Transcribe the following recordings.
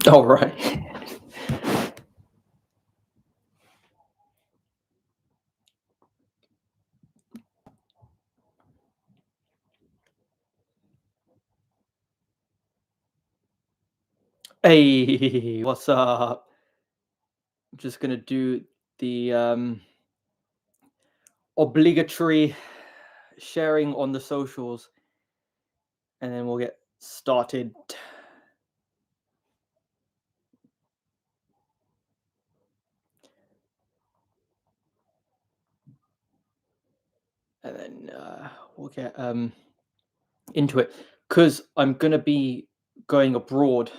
All right. Hey, what's up? I'm just gonna do the obligatory sharing on the socials, and then we'll get started. And then we'll get into it, because I'm gonna be going abroad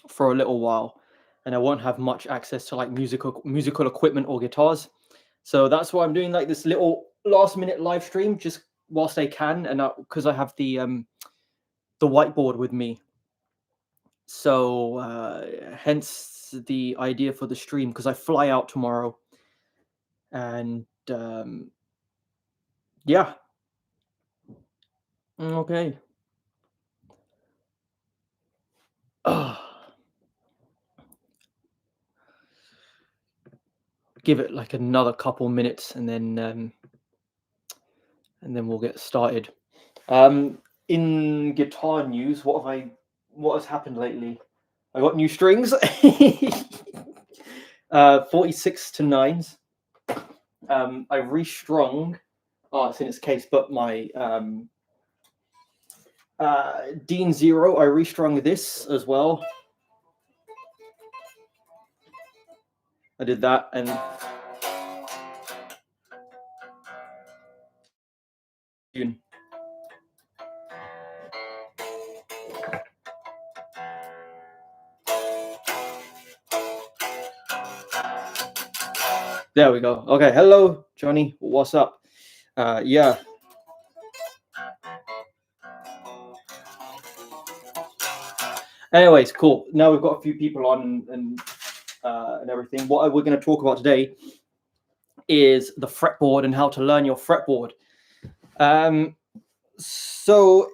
for a little while, and I won't have much access to like musical equipment or guitars. So that's why I'm doing like this little last minute live stream just whilst I can, and because I have the whiteboard with me. So hence the idea for the stream, because I fly out tomorrow, and yeah. Okay. Give it like another couple minutes, and then we'll get started. In guitar news, what has happened lately? I got new strings. 46 to 9s. I restrung. Oh, it's in its case, but my Dean Zero, I restrung this as well. I did that, and there we go. Okay, hello, Johnny. What's up? Yeah. Anyways, cool. Now we've got a few people on and everything. What we're going to talk about today is the fretboard and how to learn your fretboard. So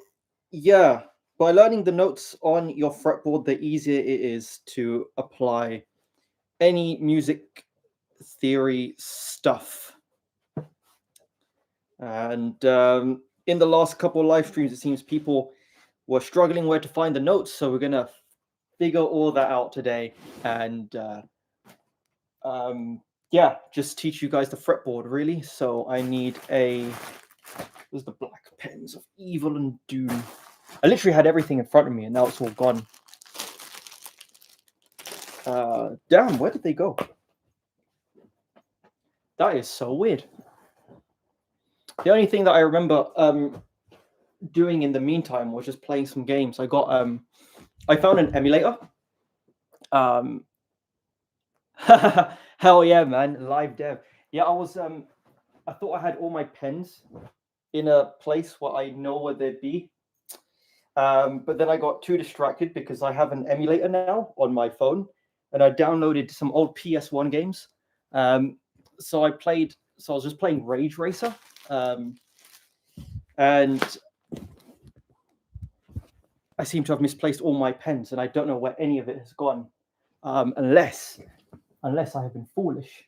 yeah, by learning the notes on your fretboard, the easier it is to apply any music theory stuff. And in the last couple of live streams, it seems people were struggling where to find the notes, so we're gonna figure all that out today, and yeah, just teach you guys the fretboard, really. So I need there's the black pens of evil and doom. I literally had everything in front of me, and now it's all gone. Damn, where did they go? That is so weird. The only thing that I remember doing in the meantime was just playing some games. I found an emulator. Hell yeah, man, live dev. Yeah, I thought I had all my pens in a place where I know where they'd be. But then I got too distracted because I have an emulator now on my phone, and I downloaded some old PS1 games. So I was just playing Rage Racer, and I seem to have misplaced all my pens, and I don't know where any of it has gone, unless I have been foolish,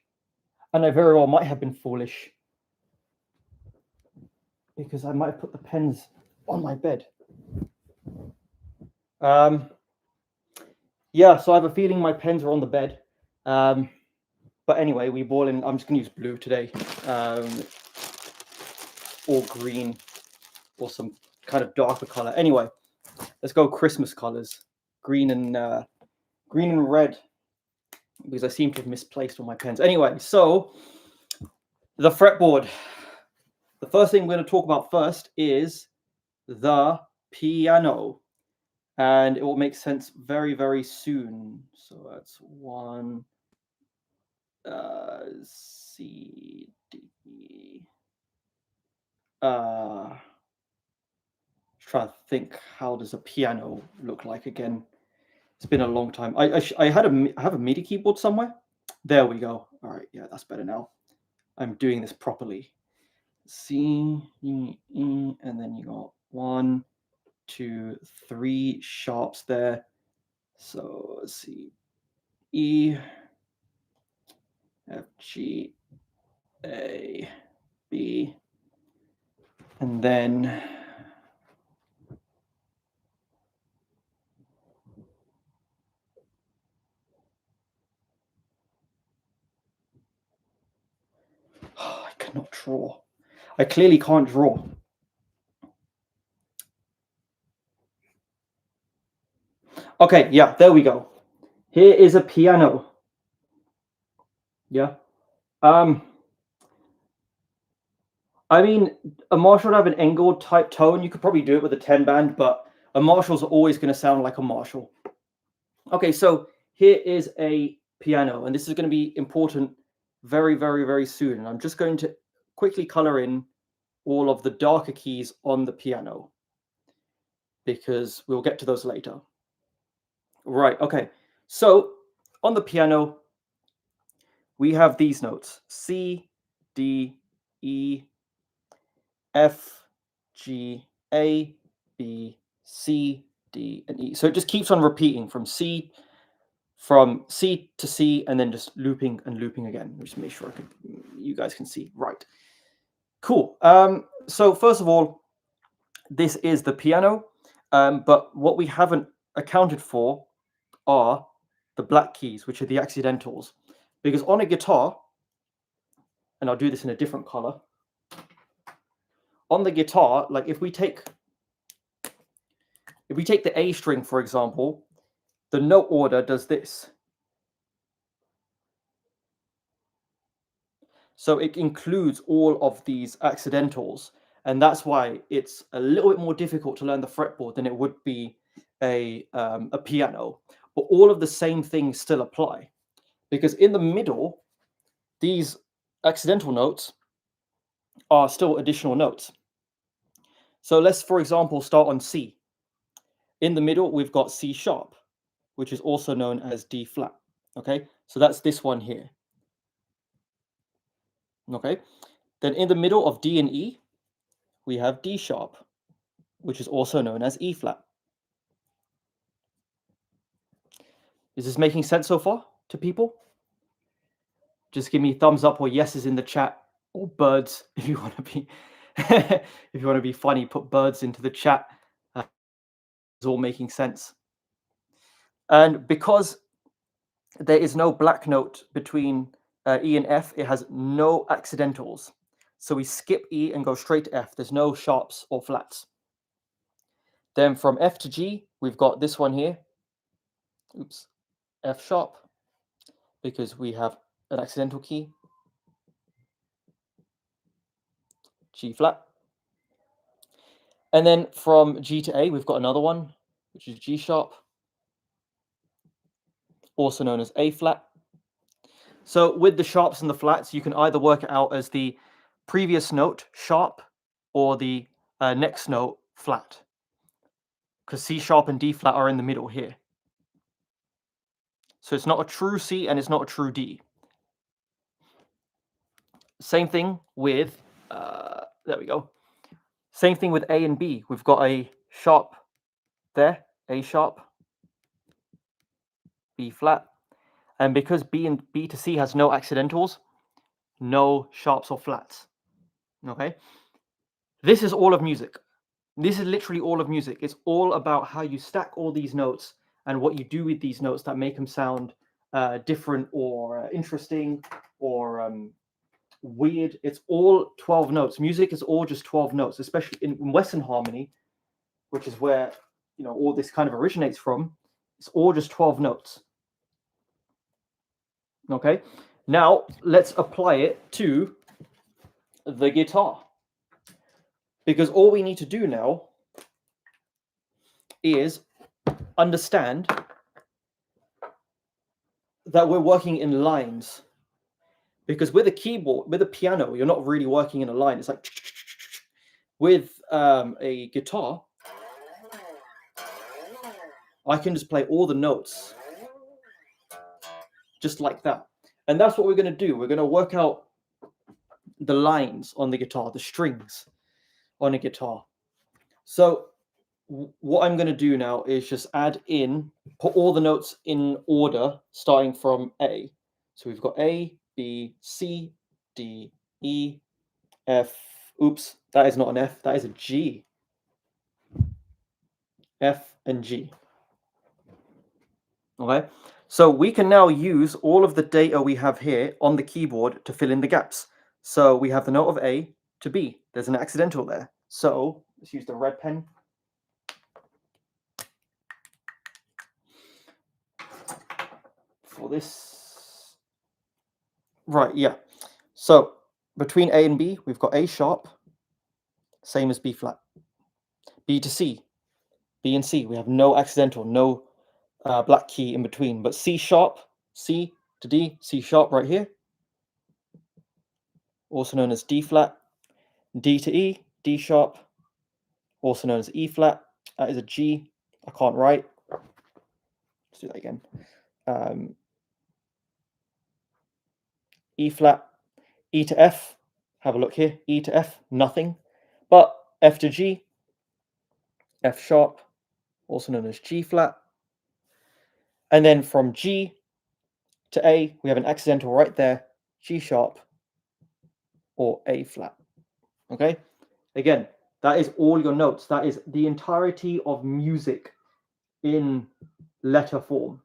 and I very well might have been foolish, because I might have put the pens on my bed. Yeah, so I have a feeling my pens are on the bed. But anyway, I'm just gonna use blue today, or green, or some kind of darker color. Anyway, let's go Christmas colors, green and red, because I seem to have misplaced all my pens. Anyway, so the fretboard. The first thing we're going to talk about first is the piano, and it will make sense very, very soon. So that's 1, C, D. Trying to think, how does a piano look like again? It's been a long time. I have a MIDI keyboard somewhere. There we go. All right, yeah, that's better now. I'm doing this properly. C, E, E, and then you got 1, 2, 3 sharps there. So let's see, E, F, G, A, B, and then I cannot draw. I clearly can't draw. Okay, yeah, there we go. Here is a piano. Yeah. I mean, a Marshall would have an Engelb type tone. You could probably do it with a 10 band, but a Marshall's always going to sound like a Marshall. Okay, so here is a piano, and this is going to be important very, very, very soon. And I'm just going to quickly color in all of the darker keys on the piano because we'll get to those later. Right, okay. So on the piano, we have these notes: C, D, E, F, G, A, B, C, D, and E. So it just keeps on repeating from C to C, and then just looping and looping again. Just make sure you guys can see. Right. Cool. So first of all, this is the piano, but what we haven't accounted for are the black keys, which are the accidentals. Because on a guitar, and I'll do this in a different color, on the guitar, like if we take the A string, for example, the note order does this. So it includes all of these accidentals, and that's why it's a little bit more difficult to learn the fretboard than it would be a piano. But all of the same things still apply, because in the middle, these accidental notes are still additional notes. So let's, for example, start on C. In the middle, we've got C sharp, which is also known as D flat. Okay, so that's this one here. Okay, then in the middle of D and E, we have D sharp, which is also known as E flat. Is this making sense so far to people? Just give me thumbs up or yeses in the chat, or birds if you want to be if you want to be funny, put birds into the chat. It's all making sense. And because there is no black note between E and F, it has no accidentals. So we skip E and go straight to F. There's no sharps or flats. Then from F to G, we've got this one here. Oops, F sharp, because we have an accidental key. G flat. And then from G to A, we've got another one, which is G sharp, also known as A flat. So with the sharps and the flats, you can either work it out as the previous note sharp or the next note flat, because C sharp and D flat are in the middle here. So it's not a true C and it's not a true D. Same thing with, there we go. Same thing with A and B. We've got a sharp there, A sharp, B flat. And because B to C has no accidentals, no sharps or flats. Okay? This is all of music. This is literally all of music. It's all about how you stack all these notes and what you do with these notes that make them sound different or interesting or weird. It's all 12 notes. Music is all just 12 notes, especially in Western harmony, which is where all this kind of originates from. It's all just 12 notes. Okay, now let's apply it to the guitar, because all we need to do now is understand that we're working in lines. Because with a keyboard, with a piano, you're not really working in a line. It's like with a guitar, I can just play all the notes just like that. And that's what we're going to do. We're going to work out the lines on the guitar, the strings on a guitar. So what I'm going to do now is just put all the notes in order, starting from A. So we've got A, B, C, D, E, F. Oops, that is not an F, that is a G. F and G. Okay, so we can now use all of the data we have here on the keyboard to fill in the gaps. So we have the note of A to B. There's an accidental there. So let's use the red pen. For this. Right, yeah. So between A and B, we've got A sharp, same as B flat. B to C, B and C, we have no accidental, no black key in between. But C sharp, C to D, C sharp right here, also known as D flat. D to E, D sharp, also known as E flat. That is a G. I can't write. Let's do that again. E flat, E to F. Have a look here. E to F, nothing. But F to G, F sharp, also known as G flat. And then from G to A, we have an accidental right there, G sharp or A flat. Okay? Again, that is all your notes. That is the entirety of music in letter form.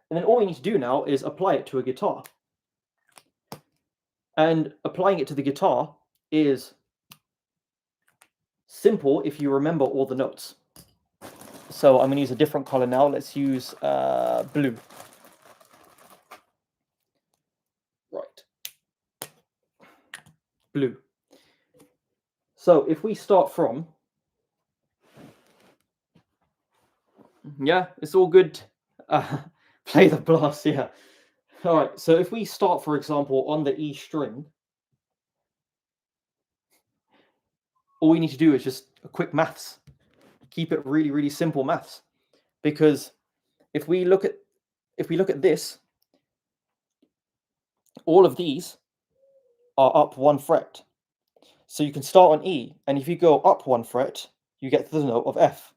And then all we need to do now is apply it to a guitar. And applying it to the guitar is simple if you remember all the notes. So I'm going to use a different color now. Let's use blue. Right. Blue. So if we start from, yeah, it's all good. Play the blast, yeah. All right, so if we start, for example, on the E string, all we need to do is just a quick maths. Keep it really, really simple maths. Because if we look at this, all of these are up one fret. So you can start on E, and if you go up one fret, you get to the note of F.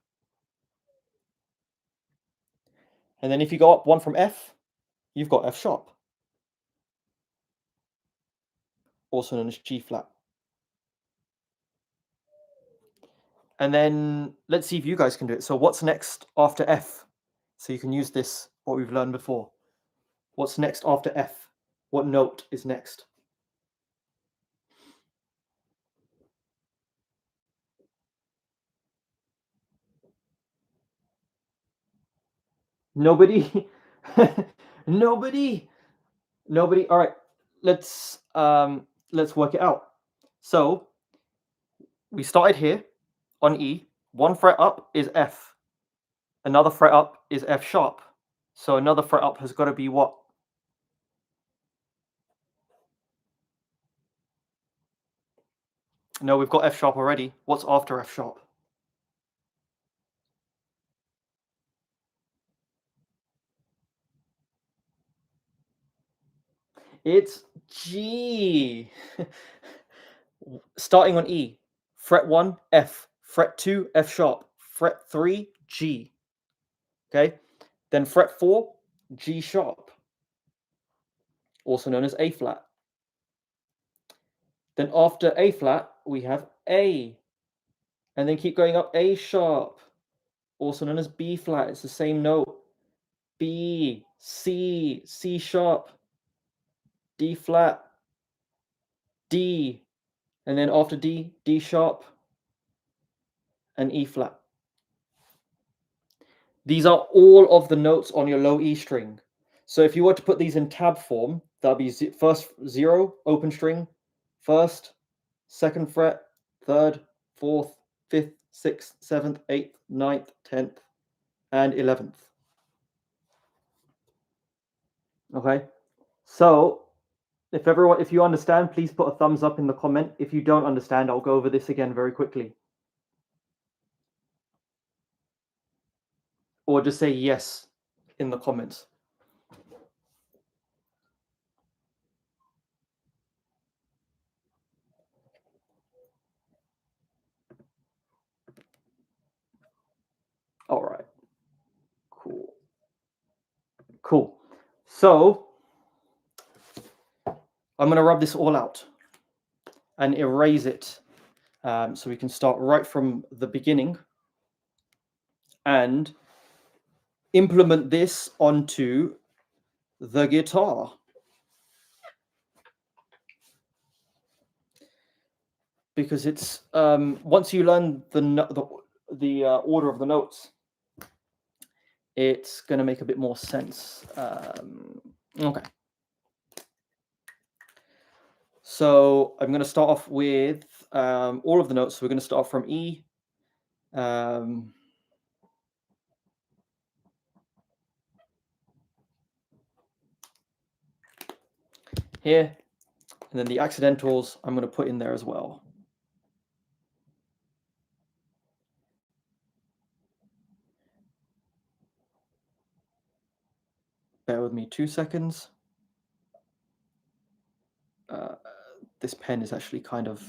And then if you go up one from F, you've got F sharp, also known as G flat. And then let's see if you guys can do it. So what's next after F? So you can use this, what we've learned before. What's next after F? What note is next? Nobody? Nobody? Nobody? All right, let's work it out. So we started here on E. One fret up is F. Another fret up is F sharp. So another fret up has got to be what? No, we've got F sharp already. What's after F sharp? It's G. Starting on E. Fret 1, F. Fret 2, F sharp. Fret 3, G. Okay? Then fret 4, G sharp. Also known as A flat. Then after A flat, we have A. And then keep going up, A sharp. Also known as B flat. It's the same note. B, C, C sharp, D flat, D. And then after D, D sharp, and E flat. These are all of the notes on your low E string. So if you were to put these in tab form, that would be first 0, open string, first, second fret, third, fourth, fifth, sixth, seventh, eighth, ninth, 10th, and 11th. Okay, so if you understand, please put a thumbs up in the comment. If you don't understand, I'll go over this again very quickly. Or just say yes in the comments. Cool. So I'm going to rub this all out and erase it. So we can start right from the beginning and implement this onto the guitar. Because it's once you learn the order of the notes, it's going to make a bit more sense. Okay. So I'm going to start off with all of the notes. So we're going to start from E. Here, and then the accidentals I'm going to put in there as well. Bear with me 2 seconds. This pen is actually kind of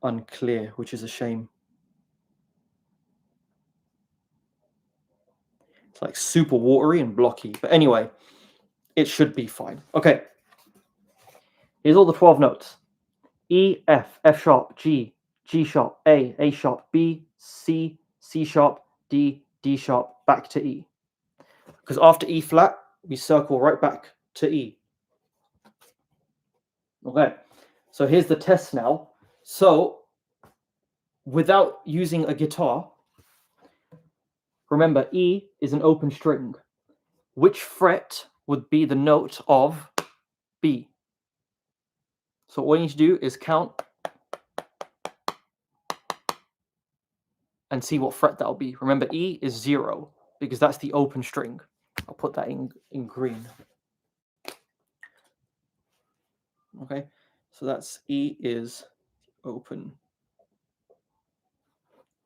unclear, which is a shame. It's like super watery and blocky. But anyway, it should be fine. Okay. Here's all the 12 notes. E, F, F sharp, G, G sharp, A sharp, B, C, C sharp, D, D sharp, back to E. Because after E flat, we circle right back to E. Okay, so here's the test now. So without using a guitar, remember E is an open string. Which fret would be the note of B? So all you need to do is count and see what fret that'll be. Remember, E is 0 because that's the open string. I'll put that in green. Okay, so that's E is open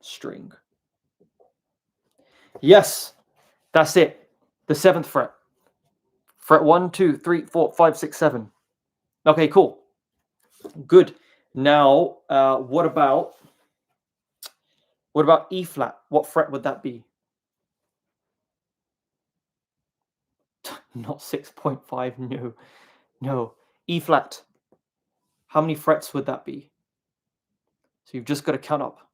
string. Yes, that's it. The 7th fret. Fret 1, 2, 3, 4, 5, 6, 7. Okay, cool. Good. Now, what about E flat? What fret would that be? Not 6.5. No, no. E flat. How many frets would that be? So you've just got to count up.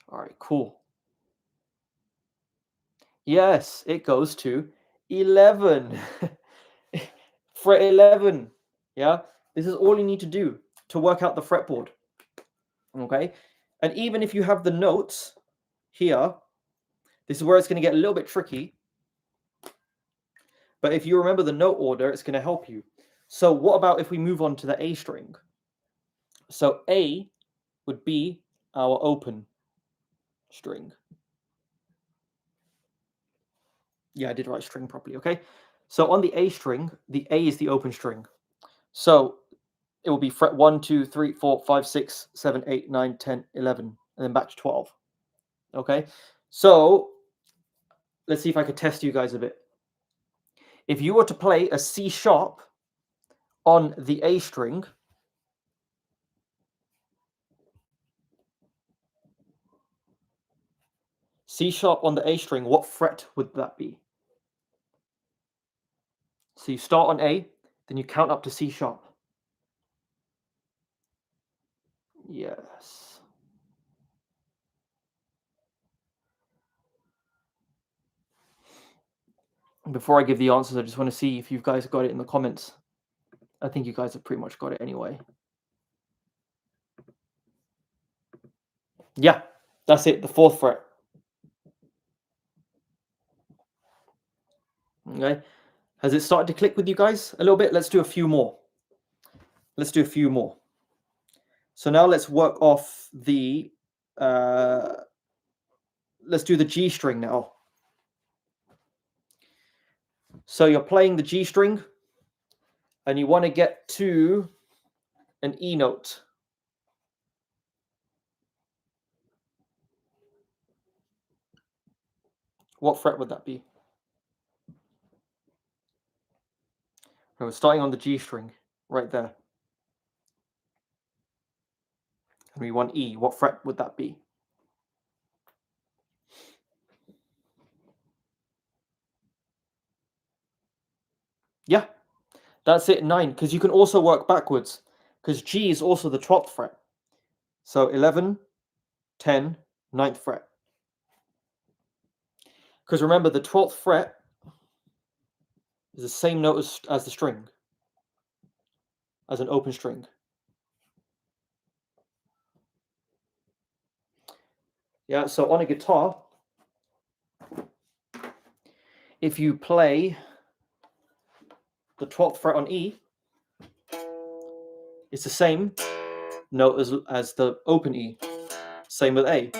All right, cool. Yes, it goes to 11. Fret 11. Yeah, this is all you need to do to work out the fretboard. Okay, and even if you have the notes here, this is where it's going to get a little bit tricky. But if you remember the note order, it's going to help you. So what about if we move on to the A string? So A would be our open string. Yeah, I did write string properly, okay? So on the A string, the A is the open string. So it will be fret 1, 2, 3, 4, 5, 6, 7, 8, 9, 10, 11, and then back to 12. Okay? So let's see if I could test you guys a bit. If you were to play a C sharp on the A string, C sharp on the A string, what fret would that be? So you start on A, then you count up to C sharp. Yes. Before I give the answers, I just want to see if you guys got it in the comments. I think you guys have pretty much got it anyway. Yeah, that's it, the 4th fret. Okay. Has it started to click with you guys a little bit? Let's do a few more. Let's do a few more. So now let's work off the, let's do the G string now. So you're playing the G string and you want to get to an E note. What fret would that be? We're starting on the G string right there. And we want E. What fret would that be? Yeah, that's it, 9, because you can also work backwards, because G is also the 12th fret. So 11, 10, 9th fret. Because remember, the 12th fret is the same note as the string, as an open string. Yeah, so on a guitar, if you play the 12th fret on E, it's the same note as the open E. Same with A.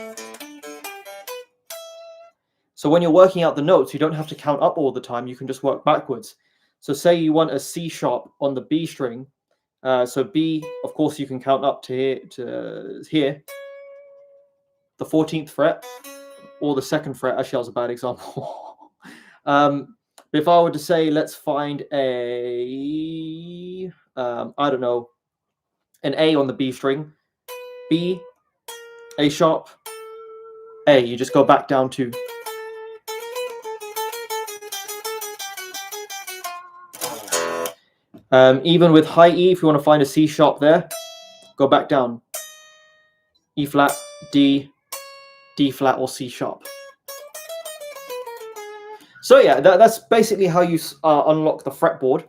So when you're working out the notes, you don't have to count up all the time. You can just work backwards. So say you want a C sharp on the B string. So B, of course, you can count up to here, the 14th fret, or the 2nd fret. Actually, that was a bad example. If I were to say, let's find a, I don't know, an A on the B string, B, A sharp, A, you just go back down to. Even with high E, if you want to find a C sharp there, go back down. E flat, D, D flat, or C sharp. So yeah, that's basically how you unlock the fretboard.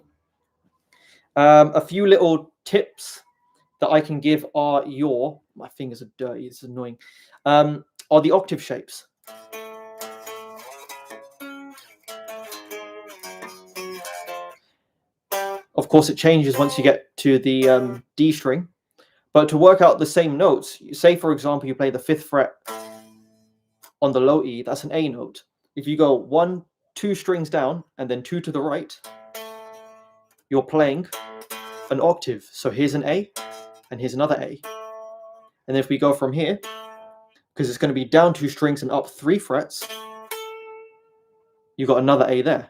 A few little tips that I can give are my fingers are dirty, this is annoying, are the octave shapes. Of course, it changes once you get to the D string. But to work out the same notes, say for example you play the 5th fret on the low E, that's an A note. If you go 1, 2 strings down and then 2 to the right, you're playing an octave. So here's an A and here's another A. And if we go from here, because it's going to be down 2 strings and up 3 frets, you got another A there,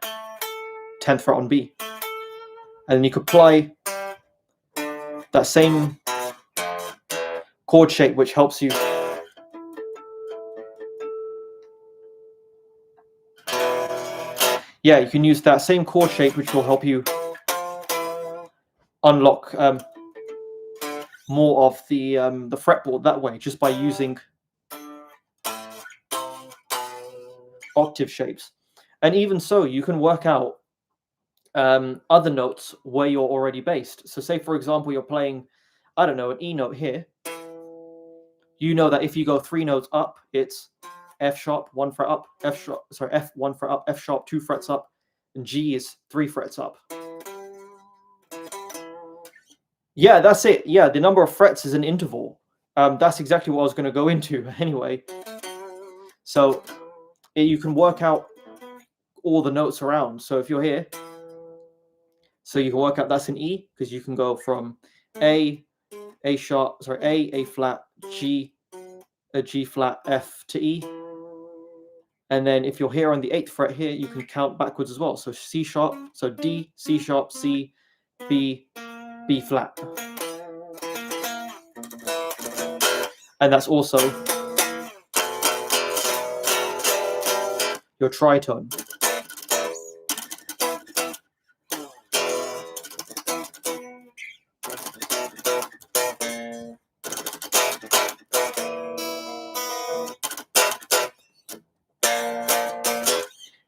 10th fret on B. And then you could apply that same chord shape, which helps you. Yeah, you can use that same chord shape, which will help you unlock more of the fretboard that way, just by using octave shapes. And even so, you can work out other notes where you're already based. So say, for example, you're playing, I don't know, an E note here. You know that if you go 3 notes up, it's F sharp, 1 fret up, F 1 fret up, F sharp, 2 frets up, and G is 3 frets up. Yeah, that's it. Yeah, the number of frets is an interval. That's exactly what I was going to go into anyway. So you can work out all the notes around. So if you're here, so you can work out that's an E, because you can go from A sharp, A flat, G, a G flat, F to E. And then if you're here on the 8th fret here, you can count backwards as well. So C sharp, so D, C sharp, C, B, B flat. And that's also your tritone.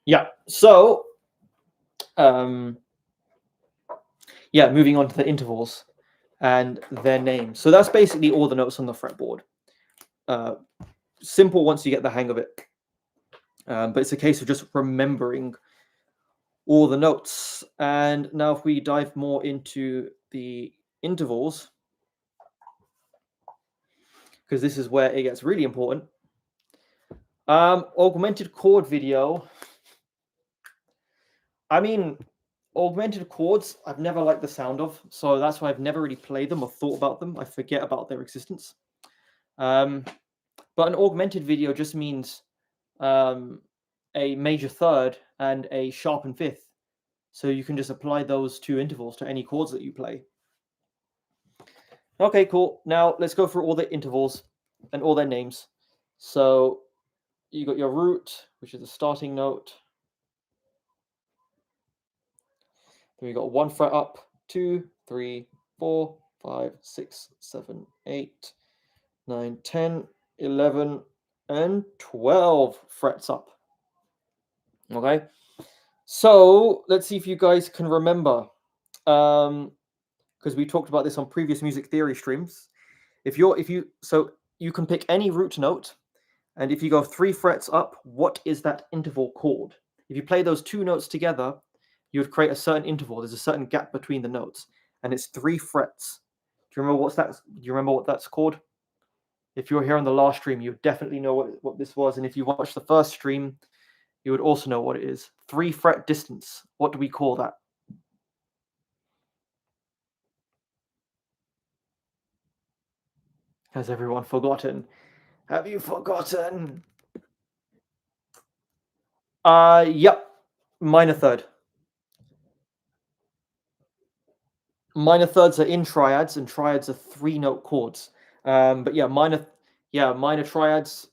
Yeah, so yeah, moving on to the intervals and their names. So that's basically all the notes on the fretboard. Simple once you get the hang of it. But it's a case of just remembering all the notes. And now if we dive more into the intervals, because this is where it gets really important. Augmented chord video. I mean, augmented chords, I've never liked the sound of, so that's why I've never really played them or thought about them. I forget about their existence. But an augmented video just means a major third and a sharpened 5th. So you can just apply those 2 intervals to any chords that you play. Okay, cool. Now let's go through all the intervals and all their names. So you got your root, which is the starting note. Then we got 1 fret up, 2, 3, 4, 5, 6, 7, 8, 9, 10, 11, and 12 frets up. Okay, so let's see if you guys can remember, because we talked about this on previous music theory streams. So you can pick any root note, and if you go 3 frets up, what is that interval called? If you play those 2 notes together, you would create a certain interval. There's a certain gap between the notes, and it's 3 frets. Do you remember Do you remember what that's called? If you were here on the last stream, you definitely know what this was, and if you watched the first stream, you would also know what it is. 3 fret distance. What do we call that? Has everyone forgotten? Have you forgotten? Yep. Minor third. Minor thirds are in triads, and triads are 3-note chords. But yeah, minor triads.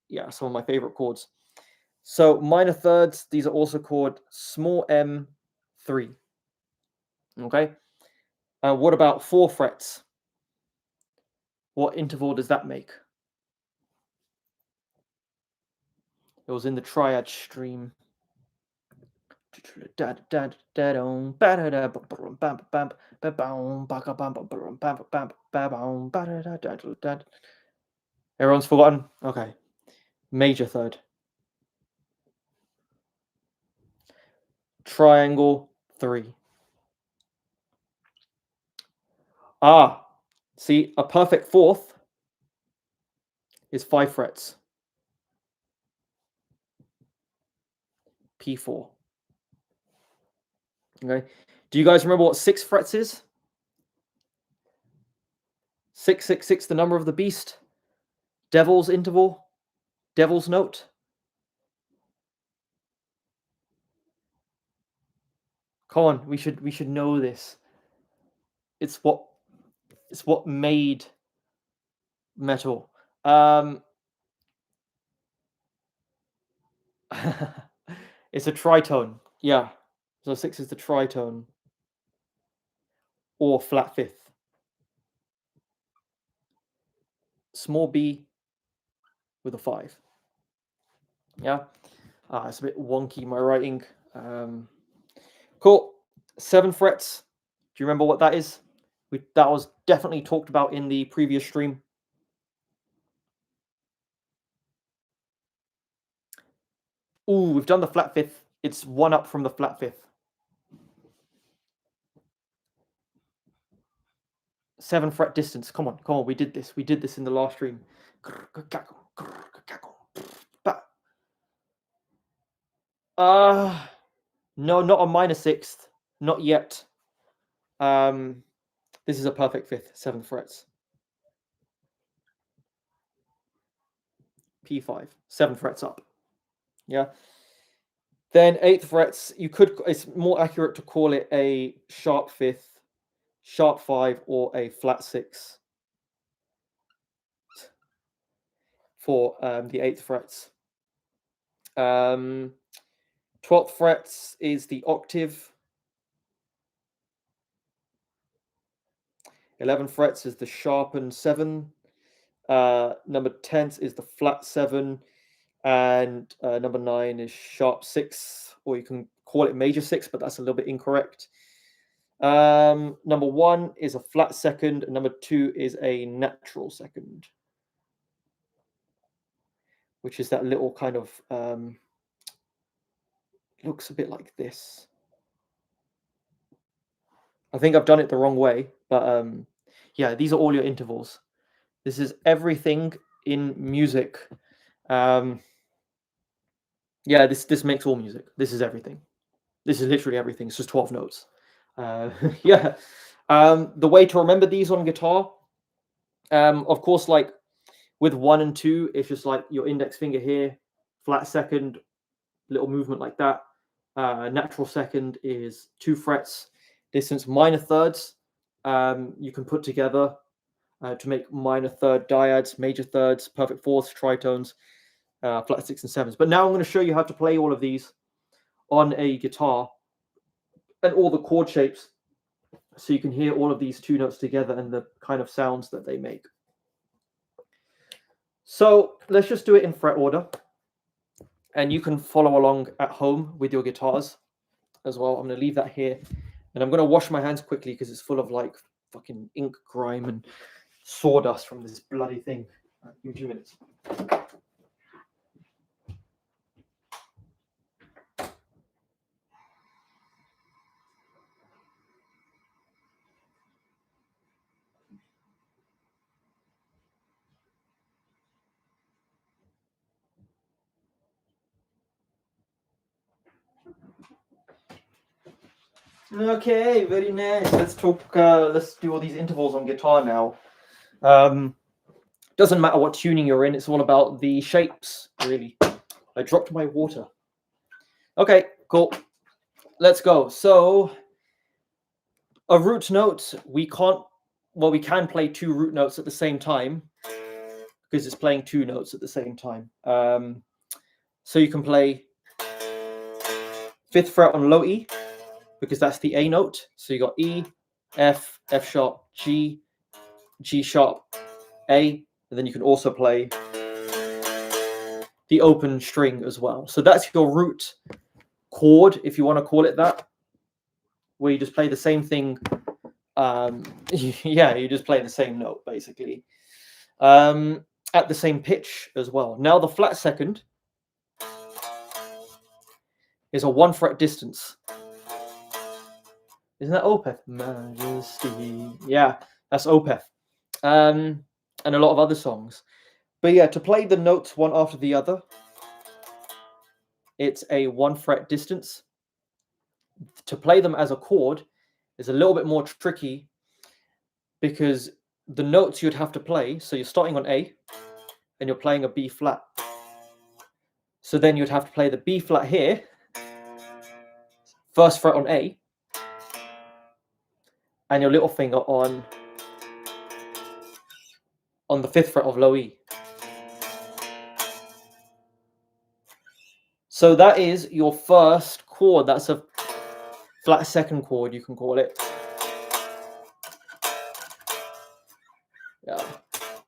Yeah, some of my favorite chords. So minor thirds, these are also called small m3. Okay. What about 4 frets? What interval does that make? It was in the triad stream. Everyone's forgotten? Okay. Major third. Triangle 3. See, a perfect fourth is 5 frets. P4. Okay. Do you guys remember what 6 frets is? 666, the number of the beast. Devil's interval. Devil's note. Come on, we should know this. It's what made metal. It's a tritone. Yeah. So 6 is the tritone. Or flat fifth. Small b with a 5. Yeah. It's a bit wonky, my writing. Cool. 7 frets. Do you remember what that is? That was definitely talked about in the previous stream. Ooh, we've done the flat fifth. It's 1 up from the flat fifth. 7 fret distance. Come on. We did this. We did this in the last stream. No, not a minor 6th. Not yet. This is a perfect 5th. 7 frets. P5. 7 frets up. Yeah. Then 8th frets. It's more accurate to call it a sharp 5th, sharp 5, or a flat 6 for the 8th frets. 12th frets is the octave. 11 frets is the sharpened 7. Number 10 is the flat 7. And number 9 is sharp 6, or you can call it major 6, but that's a little bit incorrect. Number 1 is a flat second, and number 2 is a natural second, which is that little kind of looks a bit like this. I think I've done it the wrong way, but yeah, these are all your intervals. This is everything in music. Yeah, this makes all music. This is everything. This is literally everything. It's just 12 notes. Yeah. The way to remember these on guitar, of course, like with 1 and 2, it's just like your index finger here, flat second, little movement like that. Natural second is 2 frets. Distance minor thirds, you can put together to make minor third dyads, major thirds, perfect fourths, tritones, flat 6s and 7s. But now I'm going to show you how to play all of these on a guitar. and all the chord shapes, so you can hear all of these two notes together and the kind of sounds that they make. So let's just do it in fret order, and you can follow along at home with your guitars as well. I'm going to leave that here, and I'm going to wash my hands quickly because it's full of like fucking ink grime and sawdust from this bloody thing. Give me 2 minutes. Okay, very nice. Let's talk. Let's do all these intervals on guitar now. Doesn't matter what tuning you're in. It's all about the shapes, really. I dropped my water. Okay, cool. Let's go. So, a root note, we can't. Well, we can play two root notes at the same time because it's playing two notes at the same time. So you can play 5th fret on low E, because that's the A note. So you got E, F, F sharp, G, G sharp, A, and then you can also play the open string as well. So that's your root chord, if you want to call it that, where you just play the same thing. Yeah, you just play the same note, basically, at the same pitch as well. Now the flat second is a 1 fret distance. Isn't that Opeth? Majesty. Yeah, that's Opeth. And a lot of other songs. But yeah, to play the notes one after the other, it's a 1 fret distance. To play them as a chord is a little bit more tricky because the notes you'd have to play, so you're starting on A and you're playing a B flat. So then you'd have to play the B flat here, 1st fret on A, and your little finger on the 5th fret of low E. So that is your first chord. That's a flat second chord, you can call it. Yeah.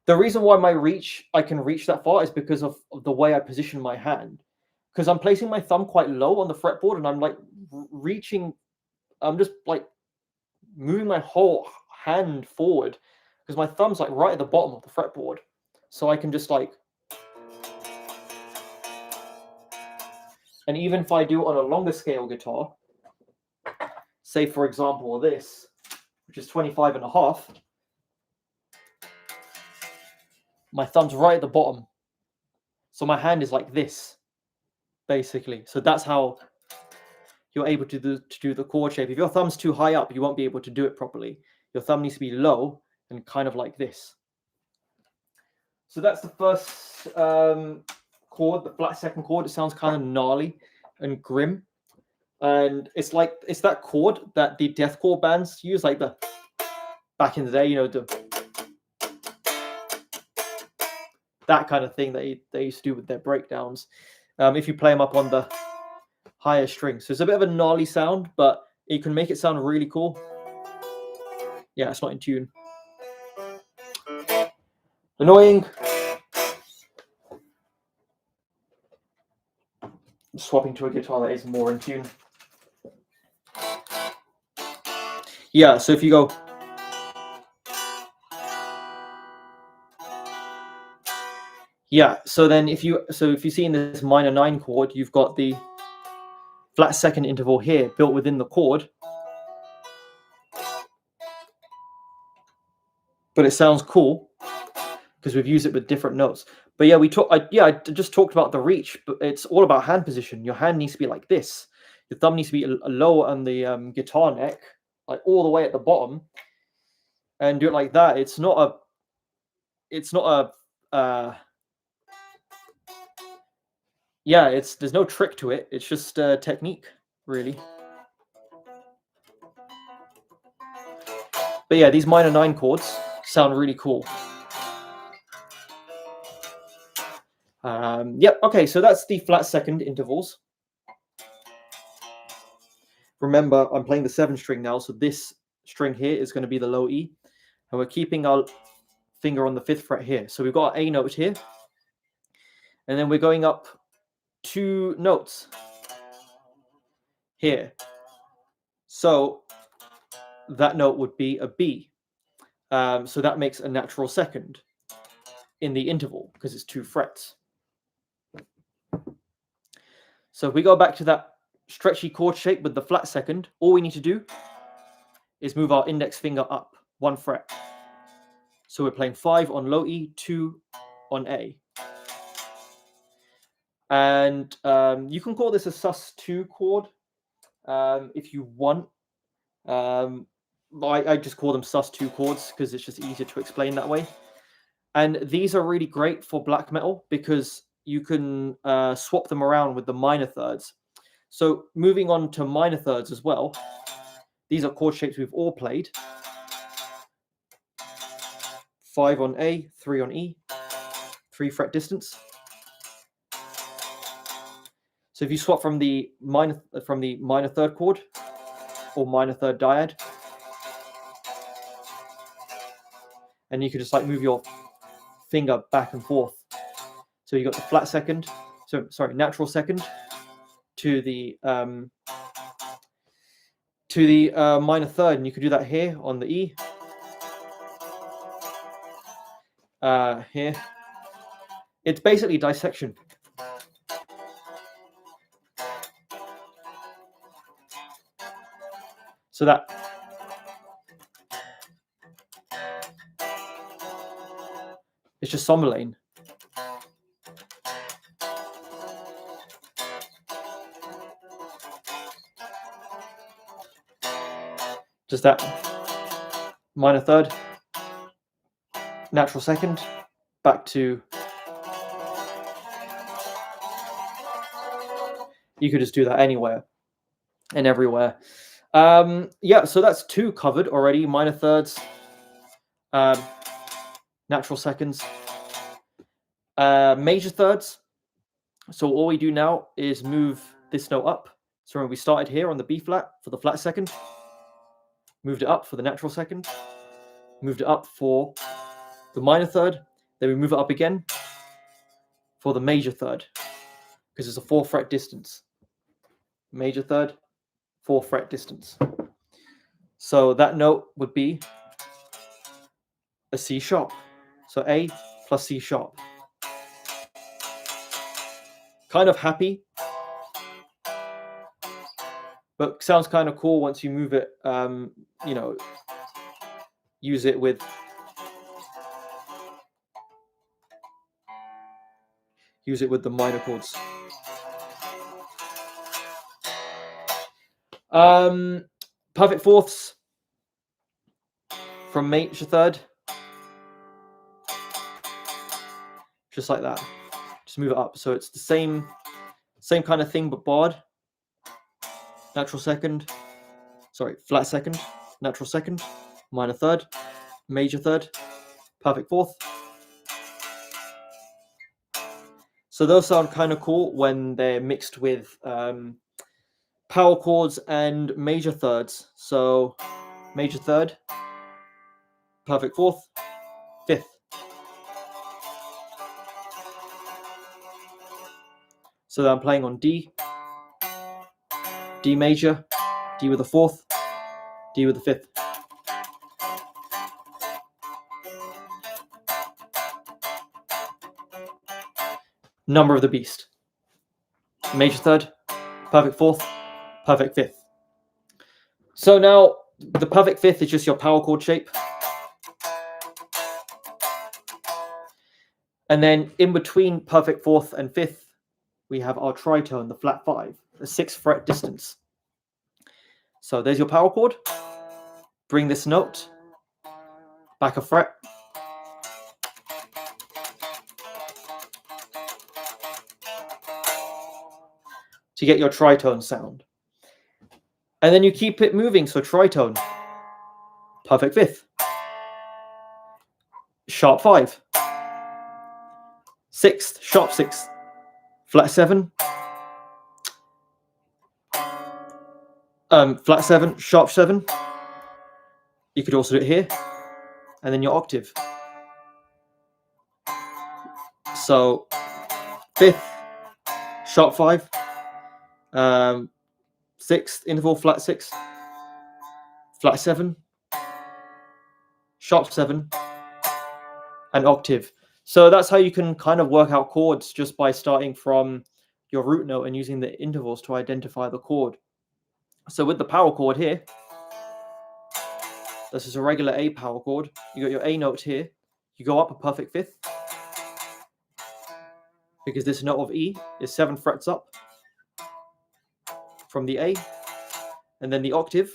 The reason why I can reach that far is because of the way I position my hand. Because I'm placing my thumb quite low on the fretboard and I'm like reaching, I'm just like moving my whole hand forward because my thumb's like right at the bottom of the fretboard. So I can just like, and even if I do it on a longer scale guitar, say for example this, which is 25.5, my thumb's right at the bottom. So my hand is like this, basically. So that's how you're able to do the chord shape. If your thumb's too high up, you won't be able to do it properly. Your thumb needs to be low and kind of like this. So that's the first chord, the flat second chord. It sounds kind of gnarly and grim. And it's that chord that the deathcore bands use, like the back in the day, you know, that kind of thing that they used to do with their breakdowns. If you play them up on the higher strings. So it's a bit of a gnarly sound, but you can make it sound really cool. Yeah, it's not in tune. Annoying. I'm swapping to a guitar that is more in tune. Yeah, so if you go, yeah, so then if you see in this minor 9 chord, you've got the flat second interval here built within the chord, but it sounds cool because we've used it with different notes. But yeah, I just talked about the reach, but it's all about hand position. Your hand needs to be like this. Your thumb needs to be low on the guitar neck, like all the way at the bottom, and do it like that. It's not a yeah, there's no trick to it. It's just technique, really. But yeah, these minor 9 chords sound really cool. Yep, okay, so that's the flat second intervals. Remember, I'm playing the 7th string now, so this string here is going to be the low E, and we're keeping our finger on the 5th fret here. So we've got our A note here, and then we're going up 2 notes here. So that note would be a B. So that makes a natural second in the interval because it's 2 frets. So if we go back to that stretchy chord shape with the flat second, all we need to do is move our index finger up 1 fret. So we're playing 5 on low E, 2 on A. And you can call this a sus2 chord if you want. I just call them sus2 chords because it's just easier to explain that way. And these are really great for black metal because you can swap them around with the minor thirds. So moving on to minor thirds as well, these are chord shapes we've all played. 5 on A, 3 on E, 3 fret distance. So if you swap from the minor third chord or minor third dyad, and you can just like move your finger back and forth. So you got the flat second, natural second to the minor third, and you could do that here on the E. Here, it's basically dissection. So that it's just somberlane. Just that minor third, natural second, back to. You could just do that anywhere and everywhere. Yeah, so that's 2 covered already. Minor thirds, natural seconds, major thirds. So all we do now is move this note up. So when we started here on the B flat for the flat second, moved it up for the natural second, moved it up for the minor third, then we move it up again for the major third because it's a 4 fret distance. Major third, 4 fret distance. So that note would be a C sharp. So A plus C sharp. Kind of happy, but sounds kind of cool once you move it, use it with the minor chords. Perfect fourths from major third, just like that. Just move it up. So it's the same kind of thing, but barred. Natural second, flat second, natural second, minor third, major third, perfect fourth. So those sound kind of cool when they're mixed with power chords and major thirds. So major third, perfect fourth, fifth. So I'm playing on D, D major, D with a fourth, D with a fifth. Number of the beast. Major third, perfect fourth, perfect fifth. So now the perfect fifth is just your power chord shape. And then in between perfect fourth and fifth, we have our tritone, the flat 5, a 6 fret distance. So there's your power chord. Bring this note back a fret. To get your tritone sound. And then you keep it moving, so tritone, perfect fifth, sharp 5, sixth, sharp 6, flat 7, Flat 7, sharp 7. You could also do it here, and then your octave. So 5th, sharp 5, 6th interval, flat 6, flat 7, sharp 7, and octave. So that's how you can kind of work out chords just by starting from your root note and using the intervals to identify the chord. So with the power chord here, this is a regular A power chord. You got your A note here. You go up a perfect 5th because this note of E is 7 frets up from the A, and then the octave,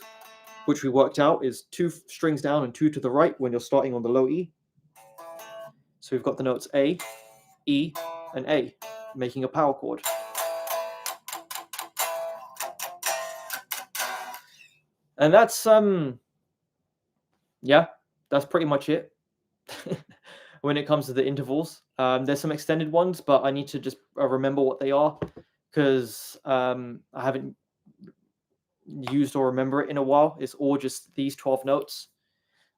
which we worked out, is 2 strings down and 2 to the right when you're starting on the low E. So we've got the notes A, E, and A, making a power chord. And that's yeah, that's pretty much it. When it comes to the intervals, there's some extended ones, but I need to just remember what they are because I haven't used or remember it in a while. It's all just these 12 notes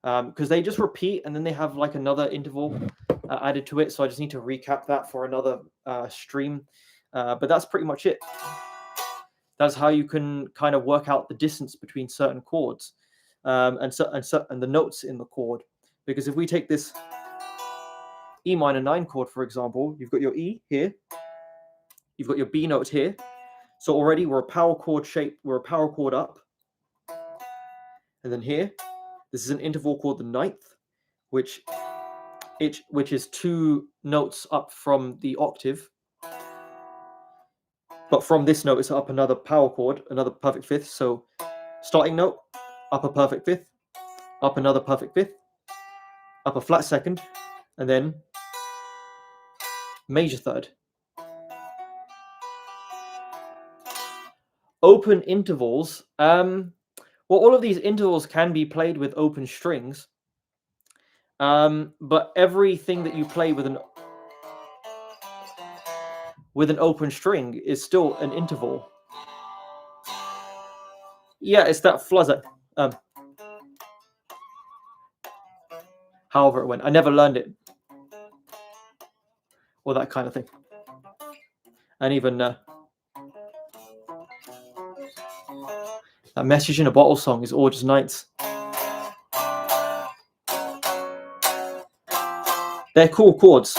because they just repeat and then they have like another interval added to it. So I just need to recap that for another stream. But that's pretty much it. That's how you can kind of work out the distance between certain chords and the notes in the chord. Because if we take this E minor 9 chord, for example, you've got your E here, you've got your B note here. So already we're a power chord shape, we're a power chord up. And then here, this is an interval called the 9th, which is 2 notes up from the octave. But from this note, it's up another power chord, another perfect 5th. So starting note, up a perfect 5th, up another perfect 5th, up a flat 2nd, and then major 3rd. Open intervals. Well, all of these intervals can be played with open strings. But everything that you play with an open string is still an interval. Yeah, it's that fluzzer. However it went. I never learned it. Or that kind of thing. And even that Message in a Bottle song is all just nights. They're cool chords.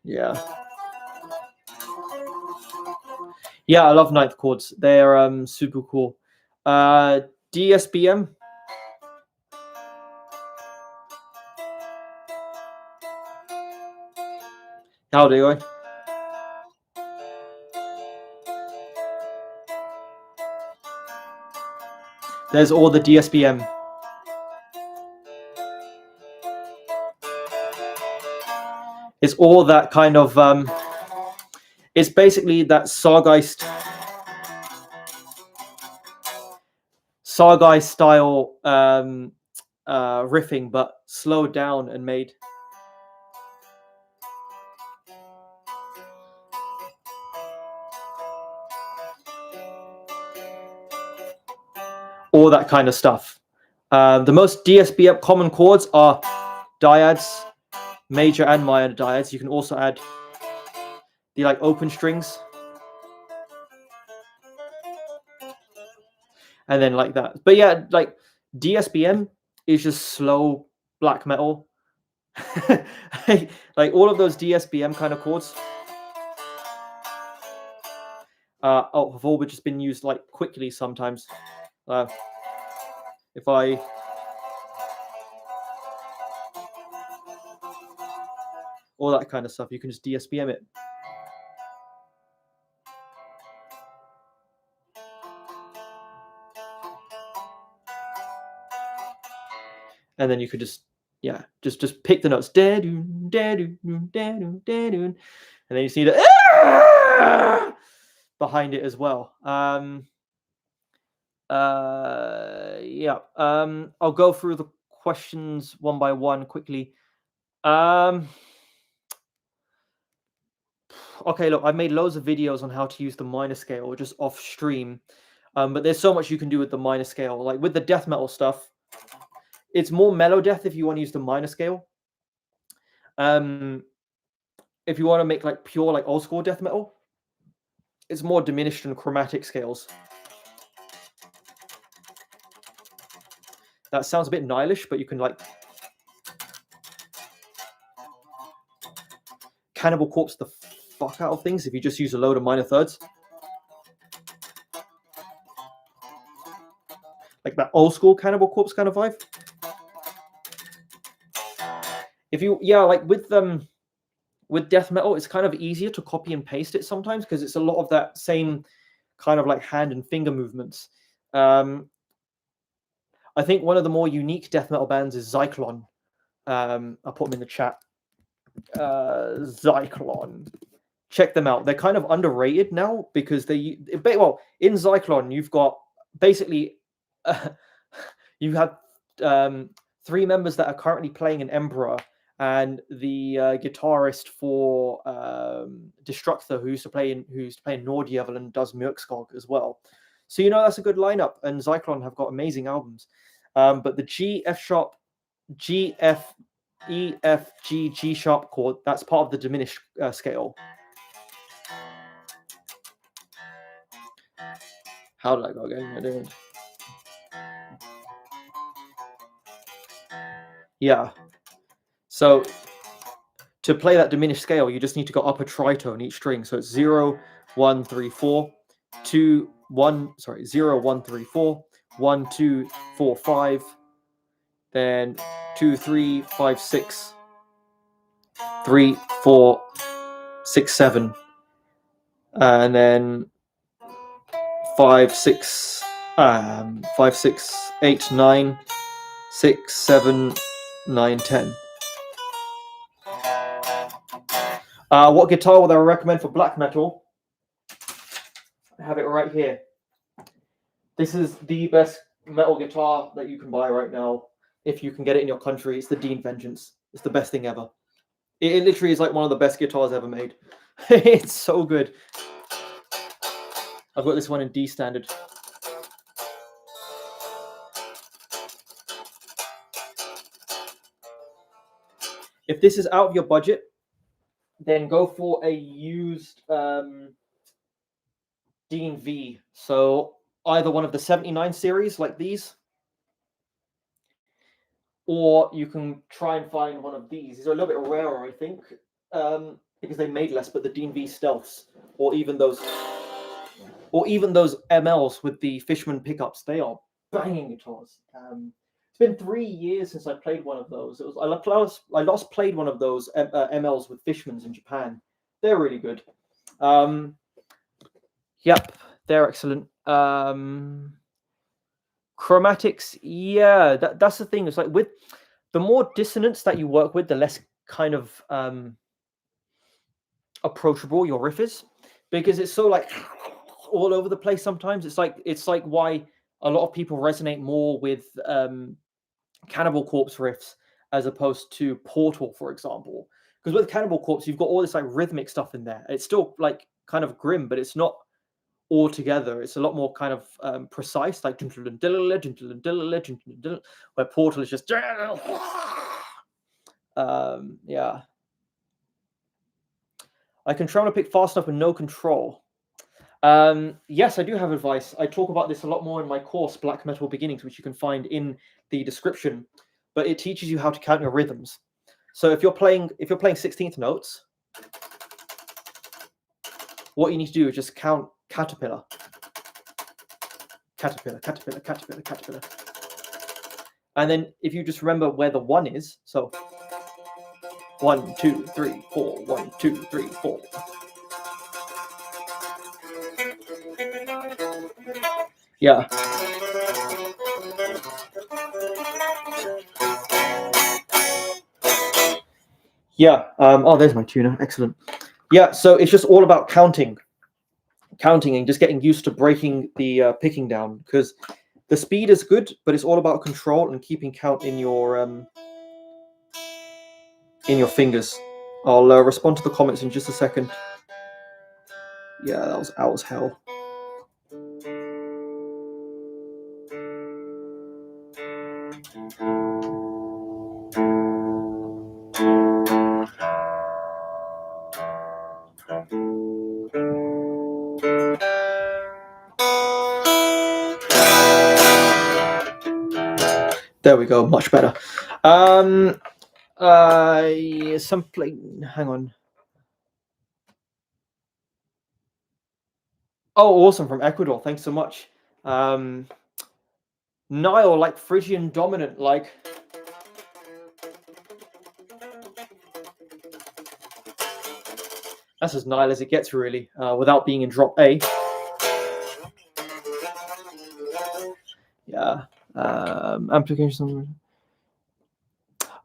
Yeah. Yeah, I love ninth chords. They're super cool. DSBM. How are they going? There's all the DSBM. It's all that kind of it's basically that Sargeist style riffing, but slowed down and made. All that kind of stuff. The most DSBM common chords are dyads, major and minor dyads. You can also add the like open strings. And then like that. But yeah, like DSBM is just slow black metal. Like all of those DSBM kind of chords have all just been used like quickly sometimes. If I all that kind of stuff, you can just DSBM it. And then you could just pick the notes, and then you see the behind it as well. Yeah. I'll go through the questions one by one quickly. okay, look, I've made loads of videos on how to use the minor scale just off stream, but there's so much you can do with the minor scale. Like with the death metal stuff, it's more mellow death if you want to use the minor scale. If you want to make like pure like old school death metal, it's more diminished and chromatic scales. That sounds a bit Nihilish, but you can like Cannibal Corpse the fuck out of things if you just use a load of minor thirds. Like that old school Cannibal Corpse kind of vibe. If you, yeah, like with death metal, it's kind of easier to copy and paste it sometimes because it's a lot of that same kind of like hand and finger movements. I think one of the more unique death metal bands is Zyklon. I'll put them in the chat. Zyklon. Check them out. They're kind of underrated now because well, in Zyklon, you've got basically you have 3 members that are currently playing an Emperor, and the guitarist for Destructor, who used to play in Nordjävel and does Mörkskog as well. So that's a good lineup, and Zyklon have got amazing albums. But the G, F sharp, G, F, E, F, G, G sharp chord, that's part of the diminished scale. How did I go again? I didn't. Yeah. So to play that diminished scale, you just need to go up a tritone each string. So it's 0, 1, 3, 4, 2, 1, 0, 1, 3, 4, 1, 2, 4, 5, then 2, 3, 5, 6, 3, 4, 6, 7, and then 5, 6, 5, 6, 8, 9, 6, 7, 9, 10. What guitar would I recommend for black metal? I have it right here. This is the best metal guitar that you can buy right now. If you can get it in your country, it's the Dean Vengeance. It's the best thing ever. It literally is like one of the best guitars ever made. It's so good. I've got this one in D standard. If this is out of your budget, then go for a used Dean V. So either one of the 79 series like these, or you can try and find one of these. These are a little bit rarer, I think, because they made less, but the Dean V Stealths, or even those MLs with the Fishman pickups, they are banging guitars. It's been 3 years since I played one of those. I last played one of those MLs with Fishmans in Japan. They're really good. Yep, they're excellent. Chromatics, yeah, that's the thing. It's like with the more dissonance that you work with, the less kind of approachable your riff is, because it's so like all over the place sometimes. It's like why a lot of people resonate more with Cannibal Corpse riffs as opposed to Portal, for example. Because with Cannibal Corpse, you've got all this like rhythmic stuff in there. It's still like kind of grim, but it's not all together. It's a lot more kind of precise, like where Portal is just yeah. I can try to pick fast enough with no control. Yes, I do have advice. I talk about this a lot more in my course, Black Metal Beginnings, which you can find in the description. But it teaches you how to count your rhythms. So if you're playing 16th notes, what you need to do is just count caterpillar, caterpillar, caterpillar, caterpillar, caterpillar. And then if you just remember where the 1 is, so 1, 2, 3, 4, 1, 2, 3, 4. Yeah. Yeah. Oh, there's my tuner. Excellent. Yeah. So it's just all about counting and just getting used to breaking the picking down, because the speed is good, but it's all about control and keeping count in your fingers. I'll respond to the comments in just a second. Yeah, that was out as hell. There we go, much better. Something. Hang on. Oh, awesome, from Ecuador. Thanks so much. Nile, like Phrygian dominant, like. That's as Nile as it gets, really, without being in drop A. Yeah. Application.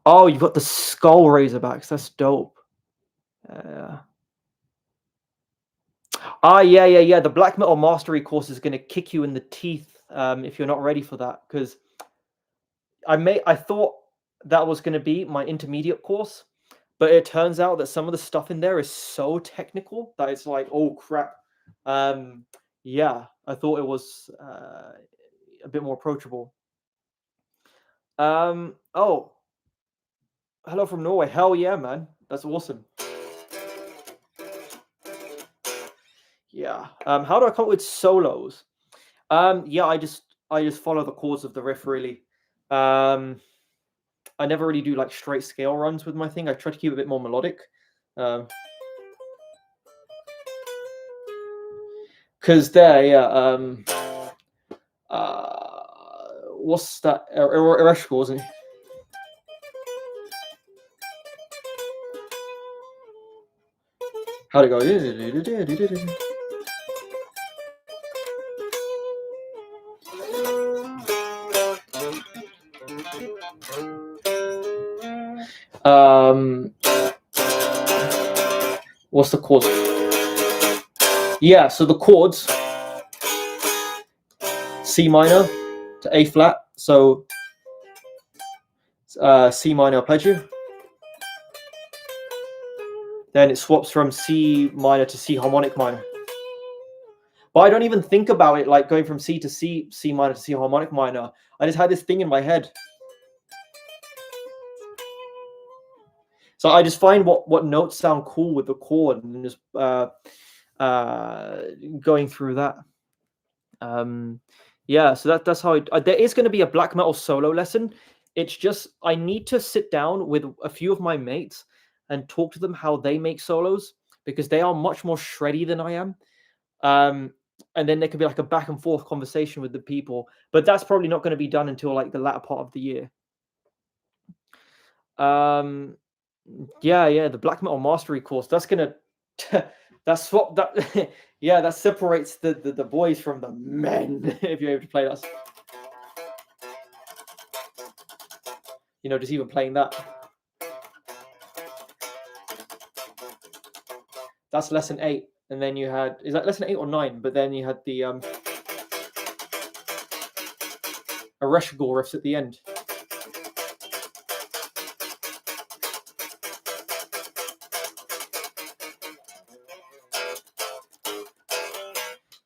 Oh, you've got the skull razorbacks. That's dope. Yeah. The black metal mastery course is going to kick you in the teeth if you're not ready for that, because I thought that was going to be my intermediate course, but it turns out that some of the stuff in there is so technical that it's like, oh crap. Yeah, I thought it was a bit more approachable. Oh, hello from Norway. Hell yeah, man. That's awesome. Yeah. How do I come up with solos? Yeah, I just follow the chords of the riff, really. I never really do like straight scale runs with my thing. I try to keep it a bit more melodic. Because there, yeah. What's that? Ereshkigal, isn't it? How'd it go? What's the chords? Yeah, so the chords, C minor to A flat. So C minor arpeggio. Then it swaps from C minor to C harmonic minor. But I don't even think about it like going from C to C, C minor to C harmonic minor. I just had this thing in my head. So I just find what notes sound cool with the chord and just going through that. Yeah, so that's how there is going to be a black metal solo lesson. It's just I need to sit down with a few of my mates and talk to them how they make solos, because they are much more shreddy than I am. And then there could be like a back and forth conversation with the people, but that's probably not going to be done until like the latter part of the year. Yeah, the black metal mastery course, that's gonna that's what that yeah, that separates the boys from the men. If you're able to play that, just even playing that, that's lesson 8. And then you had, is that lesson 8 or 9? But then you had the Ereshkigal riffs at the end.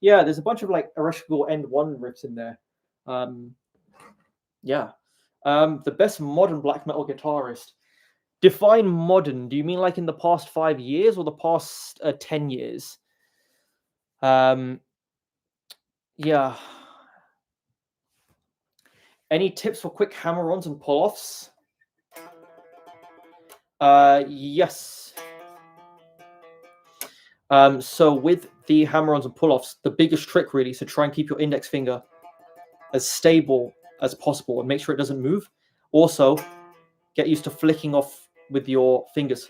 Yeah, there's a bunch of like Ereshkigal end 1 riffs in there. Yeah. The best modern black metal guitarist. Define modern. Do you mean like in the past 5 years or the past 10 years? Yeah. Any tips for quick hammer-ons and pull-offs? Yes. So with the hammer-ons and pull-offs, the biggest trick really is to try and keep your index finger as stable as possible and make sure it doesn't move. Also, get used to flicking off with your fingers.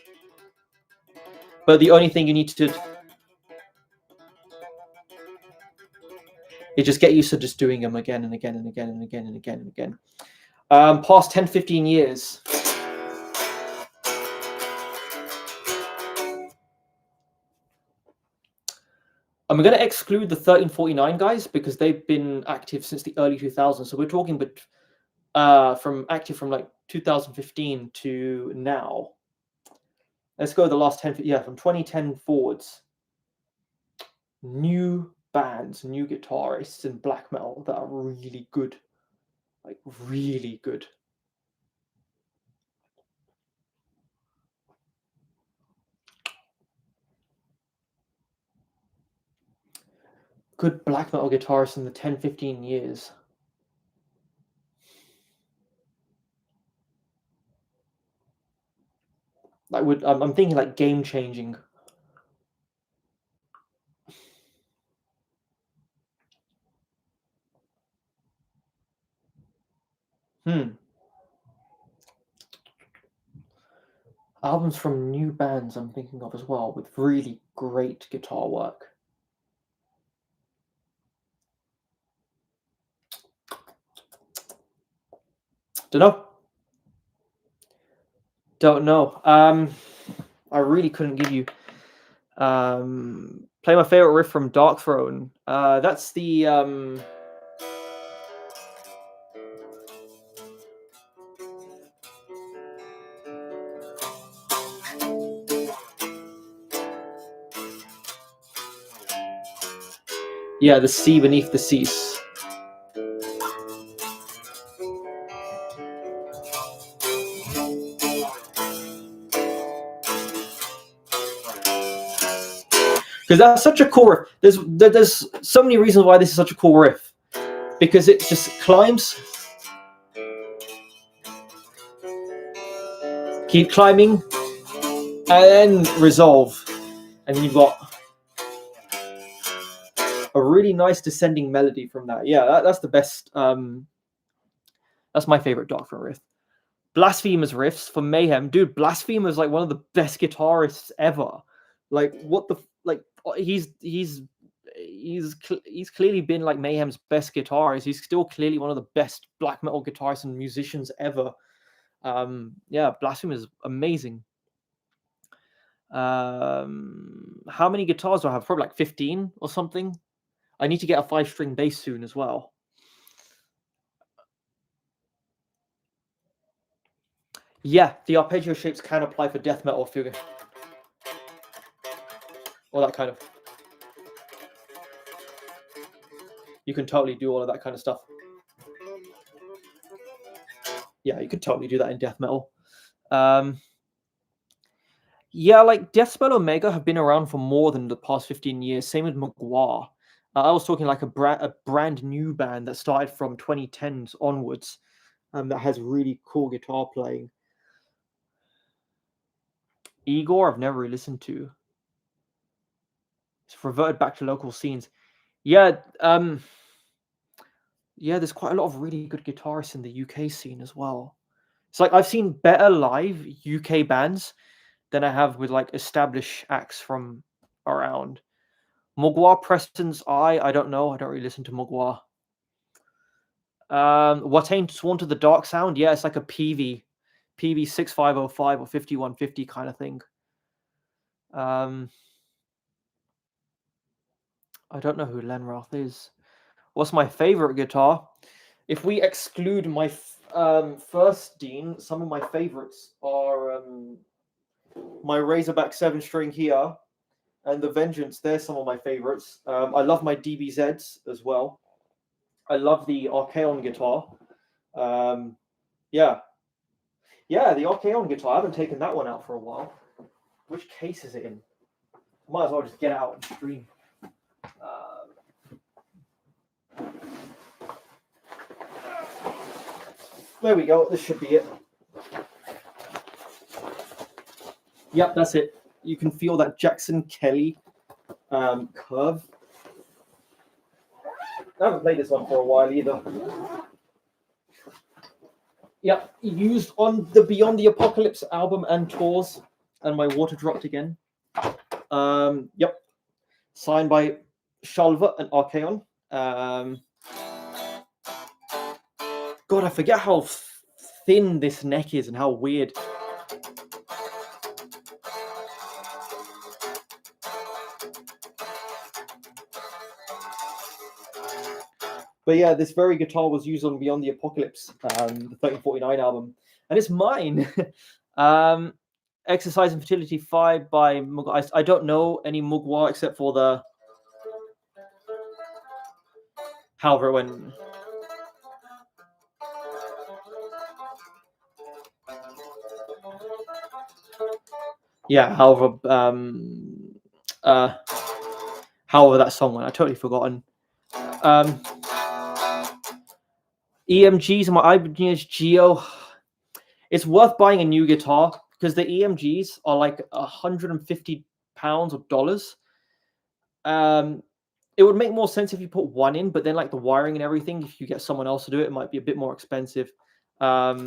But the only thing you need to do is just get used to just doing them again and again and again and again and again and again. Past 10, 15 years. I'm going to exclude the 1349 guys because they've been active since the early 2000s. So we're talking from active from like 2015 to now. Let's go the last 10, yeah, from 2010 forwards. new bands, new guitarists in black metal that are really good, like really good. Good black metal guitarists in the 10, 15 years. Like I'm thinking like game changing. Albums from new bands I'm thinking of as well with really great guitar work. Don't know. I really couldn't give you. Play my favorite riff from Dark Throne. That's the yeah, the sea beneath the seas. Because that's such a cool riff. There's so many reasons why this is such a cool riff. Because it just climbs, keep climbing, and then resolve, and you've got a really nice descending melody from that. Yeah, that's the best. That's my favorite Dark Throne riff. Blasphemous riffs for Mayhem, dude. Blasphemer's like one of the best guitarists ever. Like what the like he's clearly been like Mayhem's best guitarist. He's still clearly one of the best black metal guitarists and musicians ever. Yeah, Blasphemy is amazing. How many guitars do I have? Probably like 15 or something. I need to get a 5-string bass soon as well. Yeah, the arpeggio shapes can apply for death metal fugue. All that kind of. You can totally do all of that kind of stuff. Yeah, you could totally do that in death metal. Yeah, like Deathspell Omega have been around for more than the past 15 years. Same with Magua. I was talking like a brand new band that started from 2010s onwards, that has really cool guitar playing. Igor, I've never really listened to. It's reverted back to local scenes. Yeah, yeah, there's quite a lot of really good guitarists in the UK scene as well. It's like I've seen better live UK bands than I have with like established acts from around. Mugwa Preston's I don't know. I don't really listen to Mugwa. What Ain't Sworn to the Dark Sound? Yeah, it's like a PV 6505 or 5150 kind of thing. I don't know who Len Roth is. What's my favorite guitar? If we exclude my first Dean, some of my favorites are my Razorback 7-string here and the Vengeance. They're some of my favorites. I love my DBZs as well. I love the Archeon guitar. Yeah, the Archeon guitar. I haven't taken that one out for a while. Which case is it in? Might as well just get it out and stream. There we go. This should be it. Yep, that's it. You can feel that Jackson Kelly curve. I haven't played this one for a while either. Yep, used on the Beyond the Apocalypse album and tours, and my water dropped again. Yep, signed by Shalva and Archeon. God, I forget how thin this neck is and how weird. But yeah, this very guitar was used on Beyond the Apocalypse, the 1349 album, and it's mine. Exercise and Fertility 5 by Mugwa. I don't know any Mugwa except for the However, when however that song went, I totally forgotten. EMGs and my Ibanez Geo. It's worth buying a new guitar because the EMGs are like £150 or dollars. It would make more sense if you put one in, but then like the wiring and everything, if you get someone else to do it, it might be a bit more expensive. Yeah.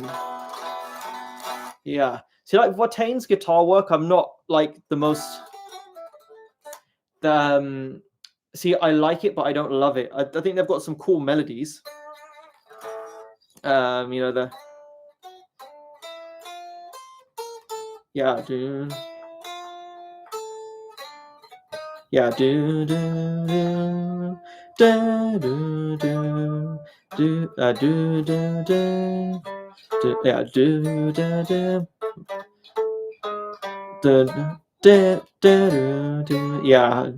See, like Vartane's guitar work, I'm not like the most. See, I like it, but I don't love it. I think they've got some cool melodies. You know the. Yeah, dude. Yeah, do do do do do do do do do do. Yeah, do do do do do do do. Yeah.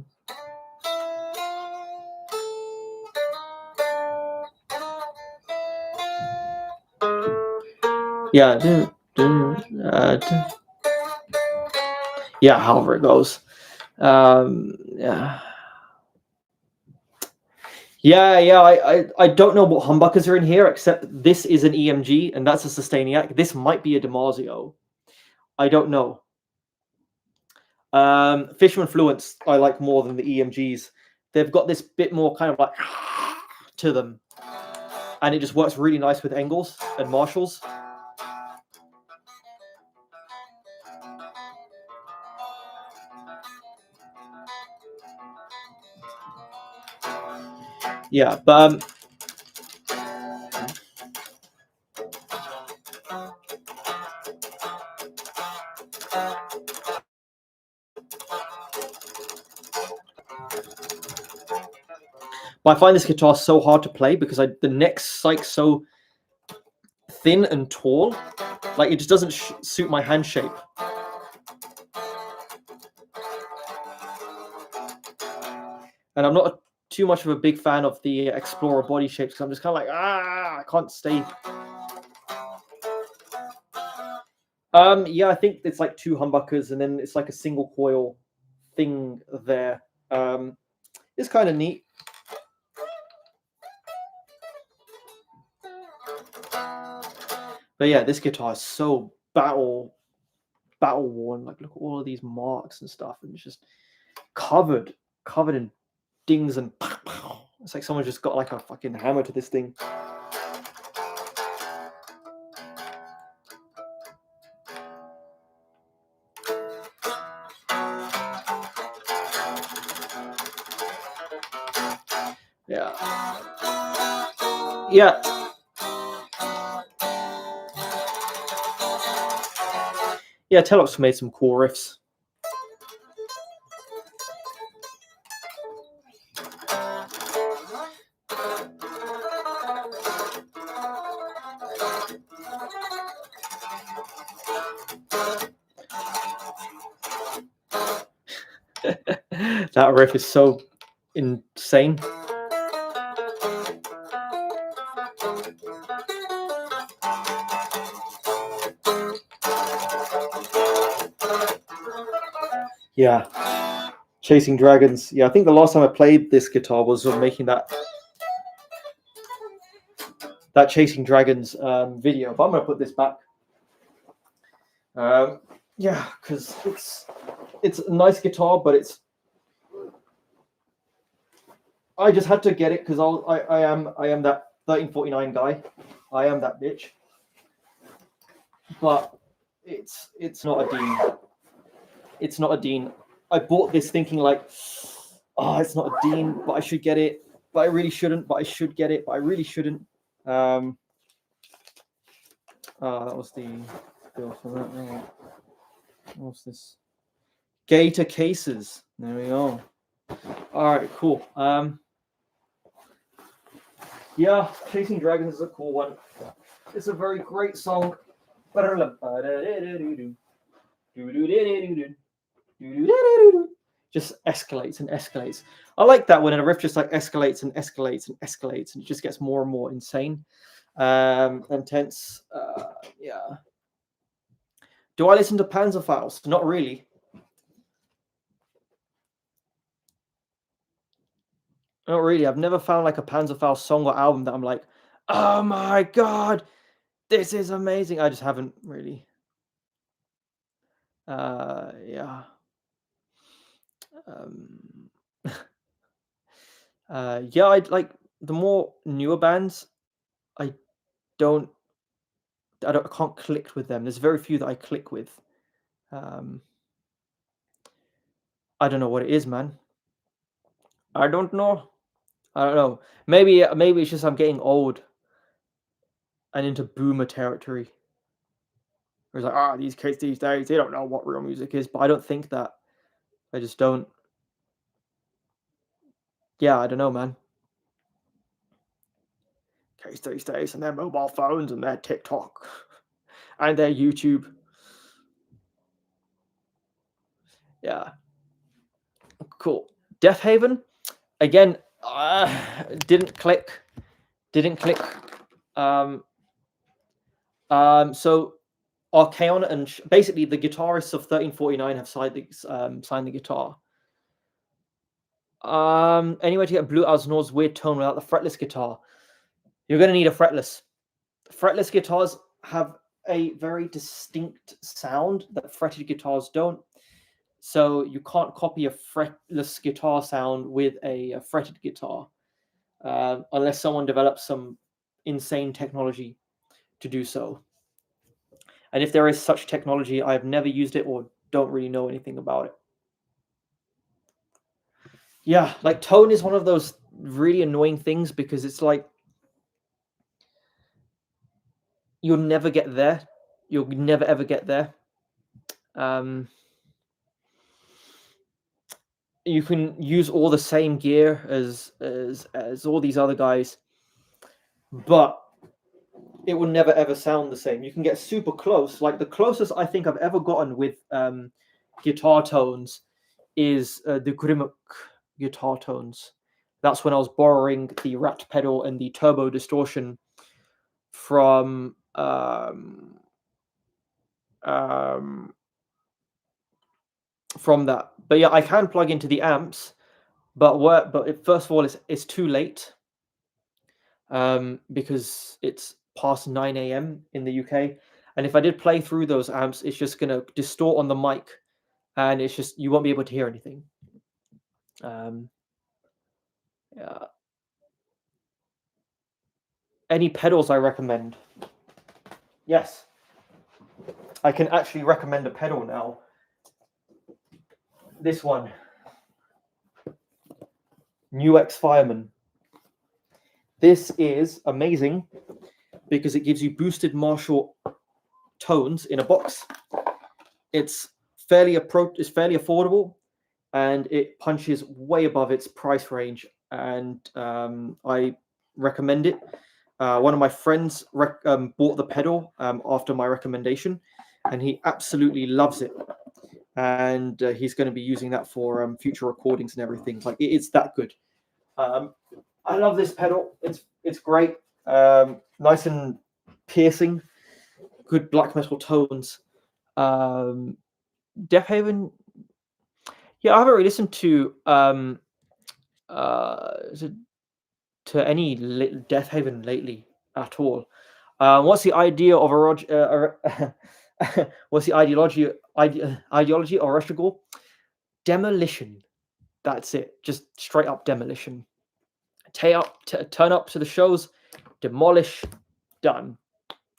Yeah, do do do. Yeah, however it goes. Yeah. I don't know what humbuckers are in here, except this is an EMG and that's a Sustainiac. This might be a DiMarzio. I don't know. Fisherman Fluence I like more than the EMGs. They've got this bit more kind of like to them, and it just works really nice with Engels and Marshalls. Yeah, but I find this guitar so hard to play because the neck's like so thin and tall, like it just doesn't suit my hand shape. And I'm not too much of a big fan of the Explorer body shapes because I'm just kind of like, I can't stay. Yeah, I think it's like two humbuckers and then it's like a single coil thing there. It's kind of neat. But yeah, this guitar is so battle worn. Like, look at all of these marks and stuff, and it's just covered in dings and it's like someone just got like a fucking hammer to this thing. Yeah. Yeah, Telop's made some cool riffs. That riff is so insane. Yeah. Chasing Dragons. Yeah, I think the last time I played this guitar was making that Chasing Dragons video. But I'm going to put this back. Yeah, because it's a nice guitar, but I just had to get it because I am that 1349 guy. I am that bitch. But it's not a Dean. It's not a Dean. I bought this thinking like, it's not a Dean, but I should get it. But I really shouldn't. But I should get it. But I really shouldn't. That was the bill for that. Right. What's this? Gator cases. There we go. All right, cool. Yeah, Chasing Dragons is a cool one. It's a very great song. just escalates and escalates. I like that when a riff just like escalates and escalates and escalates, and it just gets more and more insane, intense. Yeah. Do I listen to Panzerfaust? Not really. Not really. I've never found like a Panzerfaust song or album that I'm like, oh my god, this is amazing. I just haven't really. Yeah. Um, yeah, I like the more newer bands. I don't, I can't click with them. There's very few that I click with. Um, I don't know what it is, man. I don't know. I don't know. Maybe it's just I'm getting old and into boomer territory. Where it's like, these kids these days, they don't know what real music is. But I don't think that. I just don't. Yeah, I don't know, man. Kids these days and their mobile phones and their TikTok and their YouTube. Yeah, cool. Death Haven, again, didn't click. Didn't click. So Archaon and basically the guitarists of 1349 have signed the guitar. Anyway, to get Blue Asnor's weird tone without the fretless guitar, you're going to need a fretless. Fretless guitars have a very distinct sound that fretted guitars don't. So you can't copy a fretless guitar sound with a fretted guitar unless someone develops some insane technology to do so. And if there is such technology, I've never used it or don't really know anything about it. Yeah, like tone is one of those really annoying things because it's like you'll never get there. You'll never ever get there. You can use all the same gear as all these other guys, but it will never ever sound the same. You can get super close. Like the closest I think I've ever gotten with guitar tones is the Grimmuk guitar tones. That's when I was borrowing the Rat pedal and the turbo distortion from that. But yeah, I can plug into the amps, but first of all, it's too late because it's past 9 a.m. in the UK. And if I did play through those amps, it's just going to distort on the mic and it's just, you won't be able to hear anything. Yeah. Any pedals I recommend? Yes. I can actually recommend a pedal now. This one. New X Fireman. This is amazing because it gives you boosted Marshall tones in a box. It's fairly affordable, and it punches way above its price range. And I recommend it. One of my friends bought the pedal after my recommendation, and he absolutely loves it. And he's going to be using that for future recordings and everything. Like it's that good. I love this pedal. It's great. Nice and piercing. Good black metal tones. Death Haven. Yeah, I haven't really listened to any Death Haven lately at all. What's the idea of what's the ideology of Russian goal? Demolition. That's it. Just straight up demolition. Turn up to the shows, demolish, done.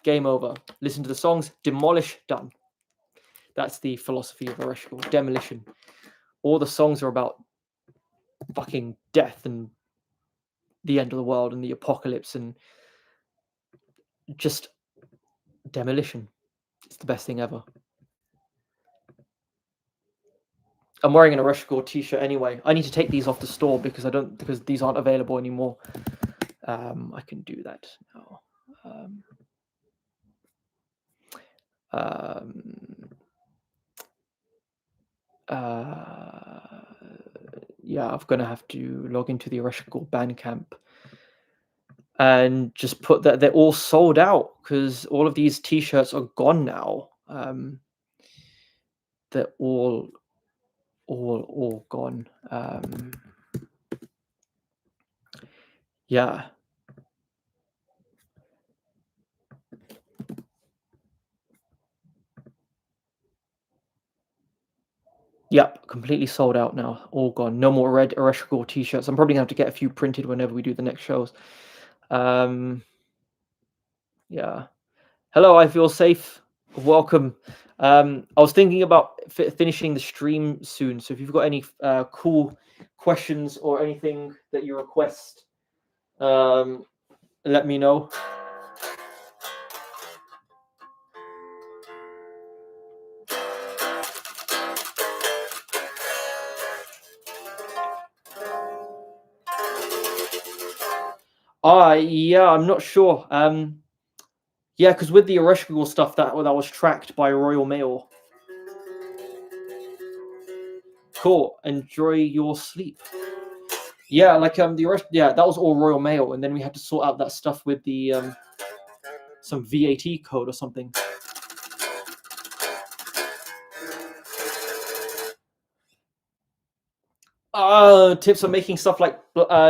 Game over. Listen to the songs, demolish, done. That's the philosophy of Ereshkigal. Demolition. All the songs are about fucking death and the end of the world and the apocalypse and just demolition. It's the best thing ever. I'm wearing an Ereshkigal t-shirt anyway. I need to take these off the store because these aren't available anymore. I can do that now. Yeah, I'm gonna have to log into the Electrical Bandcamp and just put that they're all sold out because all of these t-shirts are gone now. They're all gone. Yeah. Yep, completely sold out now. All gone. No more red Electrical t-shirts. I'm probably gonna have to get a few printed whenever we do the next shows. Yeah. Hello, I feel safe. Welcome. I was thinking about finishing the stream soon, so if you've got any cool questions or anything that you request, let me know. Yeah, I'm not sure. Yeah, because with the Ereshkigal stuff that was tracked by Royal Mail. Cool. Enjoy your sleep. Yeah, like yeah, that was all Royal Mail, and then we had to sort out that stuff with the some VAT code or something. Tips on making stuff like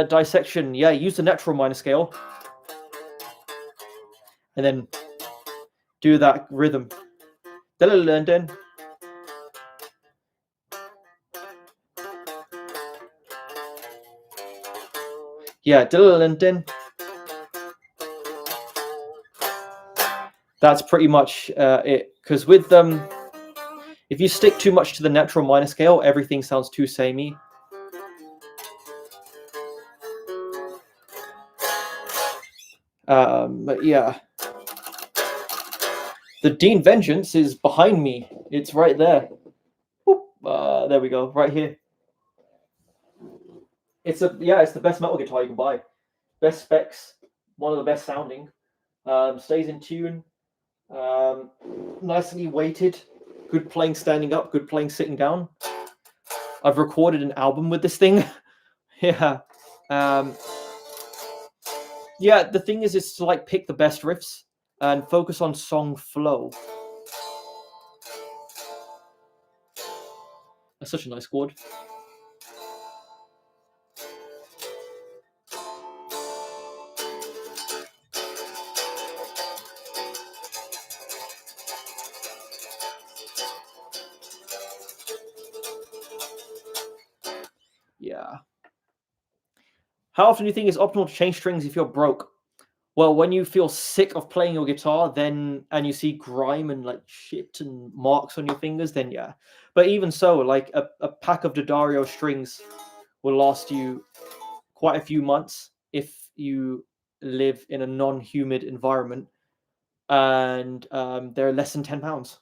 dissection. Yeah, use the natural minor scale, and then do that rhythm. Then yeah, that's pretty much it. Because with if you stick too much to the natural minor scale, everything sounds too samey. But yeah, the Dean Vengeance is behind me. It's right there. There we go, right here. It's the best metal guitar you can buy. Best specs, one of the best sounding. Stays in tune. Nicely weighted. Good playing standing up. Good playing sitting down. I've recorded an album with this thing. Yeah. Yeah, the thing is to like pick the best riffs and focus on song flow. That's such a nice chord. Yeah. How often do you think it's optimal to change strings if you're broke? Well, when you feel sick of playing your guitar, then and you see grime and like shit and marks on your fingers, then yeah. But even so, like a pack of D'Addario strings will last you quite a few months if you live in a non-humid environment, and they're less than £10.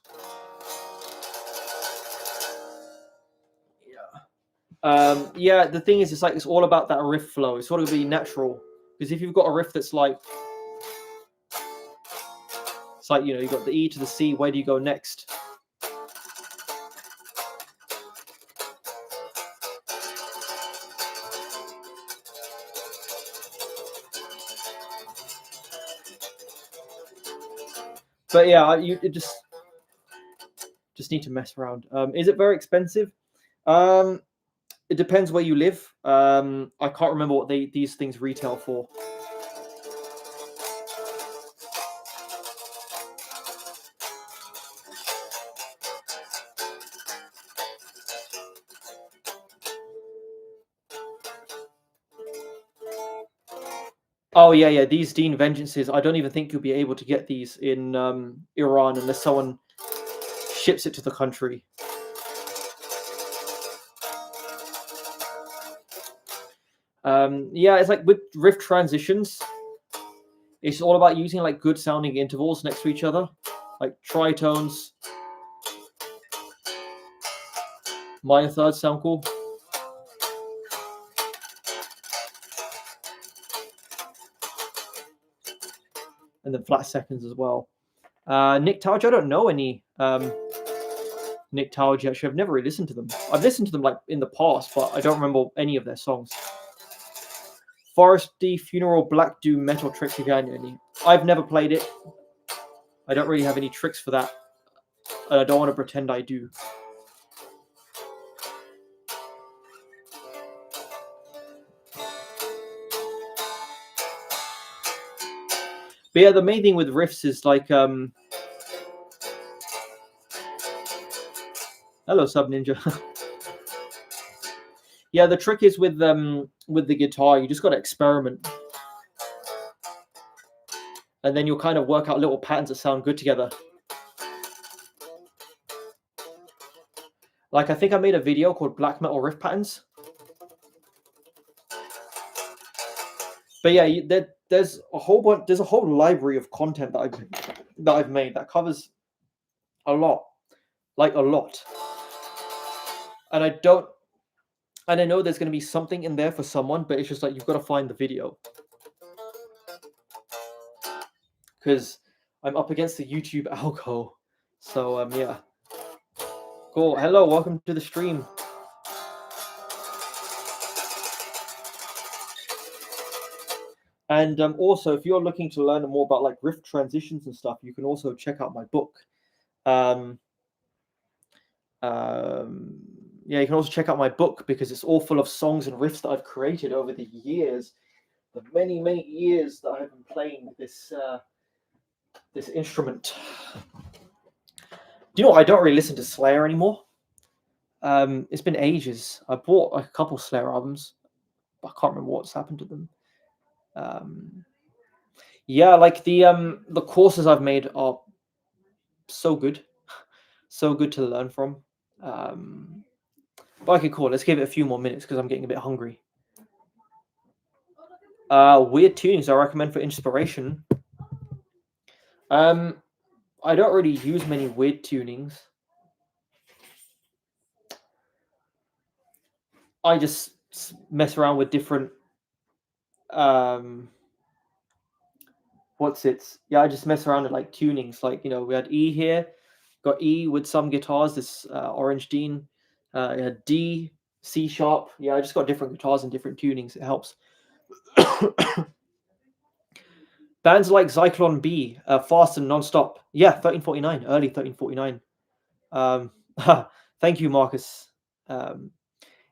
Yeah, the thing is, it's all about that riff flow. It's sort of be natural because if you've got a riff that's like, it's like you've got the E to the C. Where do you go next? But yeah, you just need to mess around. Is it very expensive? It depends where you live. I can't remember what these things retail for. Oh yeah. These Dean Vengeances. I don't even think you'll be able to get these in Iran unless someone ships it to the country. Yeah, it's like with riff transitions. It's all about using like good sounding intervals next to each other, like tritones. Minor thirds sound cool. And then flat seconds as well. Nick Taj, I don't know any Nick Towji. Actually, I've never really listened to them. I've listened to them like in the past, but I don't remember any of their songs. Forest D Funeral Black Doom Metal Trick again. I've never played it. I don't really have any tricks for that, and I don't want to pretend I do. But yeah, the main thing with riffs is like hello Sub Ninja. Yeah, the trick is with the guitar, you just got to experiment, and then you'll kind of work out little patterns that sound good together. Like I think I made a video called Black Metal Riff Patterns. But yeah, there's a whole bunch. There's a whole library of content that I've made that covers a lot, like a lot. And I know there's going to be something in there for someone, but it's just like you've got to find the video, because I'm up against the YouTube algo. So yeah. Cool. Hello, welcome to the stream. And also, if you're looking to learn more about like riff transitions and stuff, you can also check out my book. Yeah, you can also check out my book, because it's all full of songs and riffs that I've created over the years, the many, many years that I've been playing this this instrument. Do you know what? I don't really listen to Slayer anymore. It's been ages. I bought a couple Slayer albums, but I can't remember what's happened to them. Yeah, like the courses I've made are so good to learn from. But okay, cool. Let's give it a few more minutes because I'm getting a bit hungry. Weird tunings I recommend for inspiration. I don't really use many weird tunings. I just mess around with different I just mess around with like tunings. Like, we had E here, got E with some guitars, this Orange Dean, D, C sharp. Yeah, I just got different guitars and different tunings. It helps. Bands like Zyklon B, Fast and Nonstop. Yeah, 1349, early 1349. Thank you, Marcus.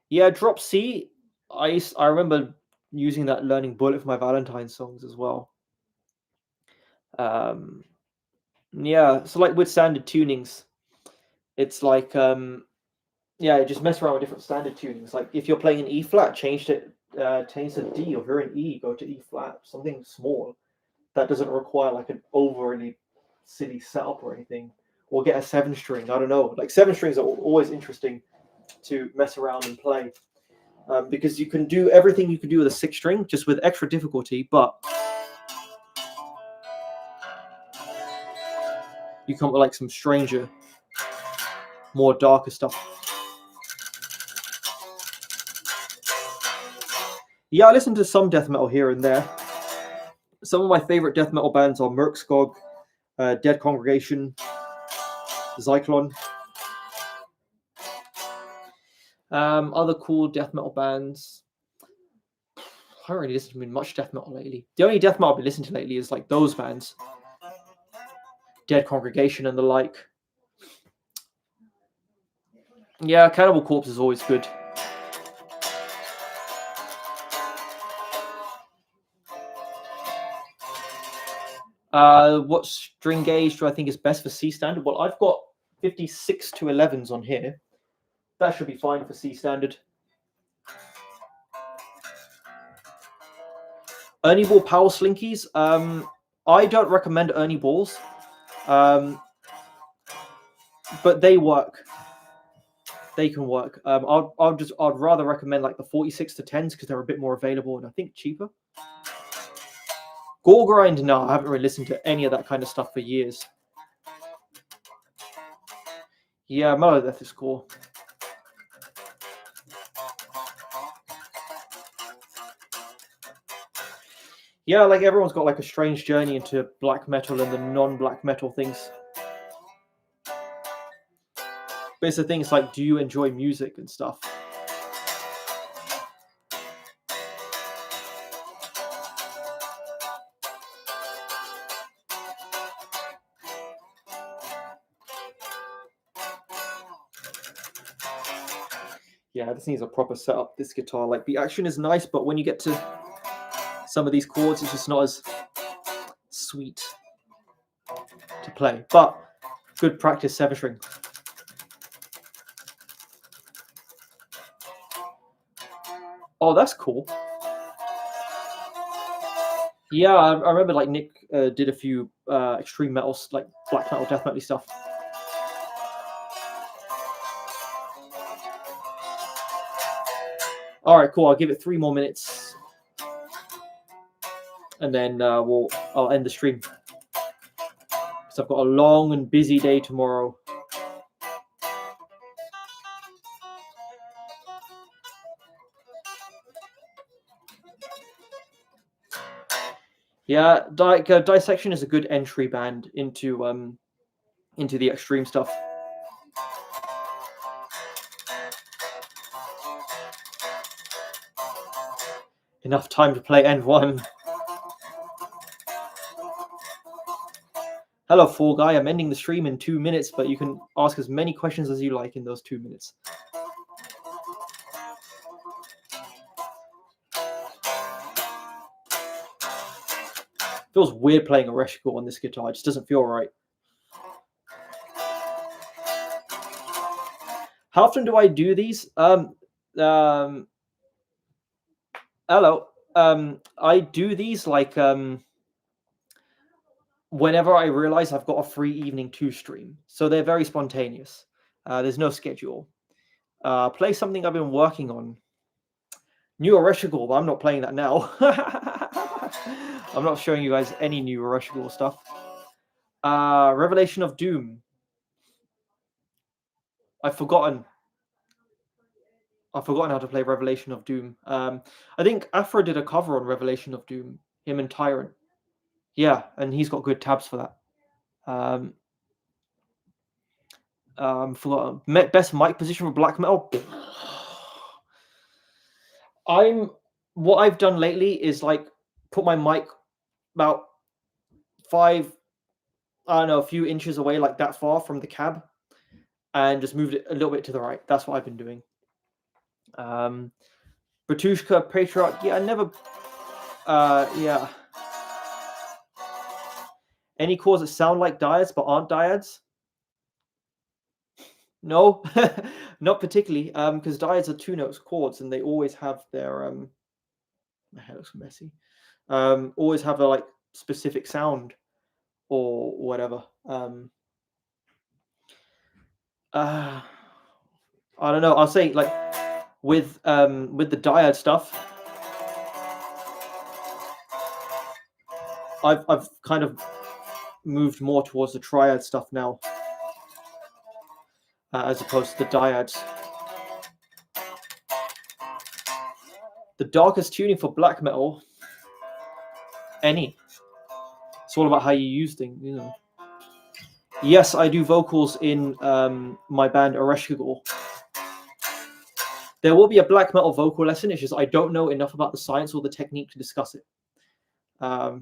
Yeah, Drop C. I remember using that learning Bullet for my Valentine's songs as well. Yeah, so like with standard tunings, it's like just mess around with different standard tunings. Like if you're playing an E flat, change to D, or if you're in E, go to E flat, something small that doesn't require like an overly silly setup or anything. Or get a 7-string. I don't know. Like 7 strings are always interesting to mess around and play, because you can do everything you can do with a 6-string, just with extra difficulty, but you come up with like some stranger, more darker stuff. Yeah, I listen to some death metal here and there. Some of my favorite death metal bands are Merkskog, Dead Congregation, Zyklon. Other cool death metal bands. I haven't really listened to much death metal lately. The only death metal I've been listening to lately is like those bands, Dead Congregation and the like. Yeah, Cannibal Corpse is always good. What string gauge do I think is best for C standard? Well, I've got 56 to 11s on here. That should be fine for C standard. Ernie Ball Power Slinkies. I don't recommend Ernie Balls, but they work. They can work. I'd rather recommend like the 46 to 10s because they're a bit more available and I think cheaper. Gore Grind, no, I haven't really listened to any of that kind of stuff for years. Yeah, Melodeath is cool. Yeah, like everyone's got like a strange journey into black metal and the non-black metal things. But it's the thing, it's like, do you enjoy music and stuff? Yeah, this needs a proper setup, this guitar. Like, the action is nice, but when you get to some of these chords, it's just not as sweet to play. But good practice 7-string. Oh, that's cool. Yeah, I remember like Nick did a few extreme metals, like black metal, death metal stuff. All right, cool. I'll give it 3 more minutes, and then I'll end the stream because I've got a long and busy day tomorrow. Yeah, Dissection is a good entry band into the extreme stuff. Enough time to play end 1. Hello, Fall Guy. I'm ending the stream in 2 minutes, but you can ask as many questions as you like in those 2 minutes. Feels weird playing a Reshko on this guitar. It just doesn't feel right. How often do I do these? Hello. I do these like whenever I realize I've got a free evening to stream. So they're very spontaneous. There's no schedule. Play something I've been working on. New Oreshigol, but I'm not playing that now. I'm not showing you guys any new Oreshigol stuff. Revelation of Doom. I've forgotten how to play Revelation of Doom. I think Afro did a cover on Revelation of Doom, him and Tyrant. Yeah, and he's got good tabs for that. Forgotten. Best mic position for black metal. What I've done lately is like put my mic about a few inches away, like that far from the cab, and just moved it a little bit to the right. That's what I've been doing. Bratushka, Patriarch. Yeah, I never. Yeah. Any chords that sound like dyads but aren't dyads? No, not particularly. Because dyads are 2 notes chords, and they always have their My hair looks messy. Always have a like specific sound or whatever. I don't know. I'll say like with the dyad stuff, I've kind of moved more towards the triad stuff now, as opposed to the dyads. The darkest tuning for black metal, any. It's all about how you use things, you know. Yes, I do vocals in my band Oreshigol. There will be a black metal vocal lesson. It's just I don't know enough about the science or the technique to discuss it. I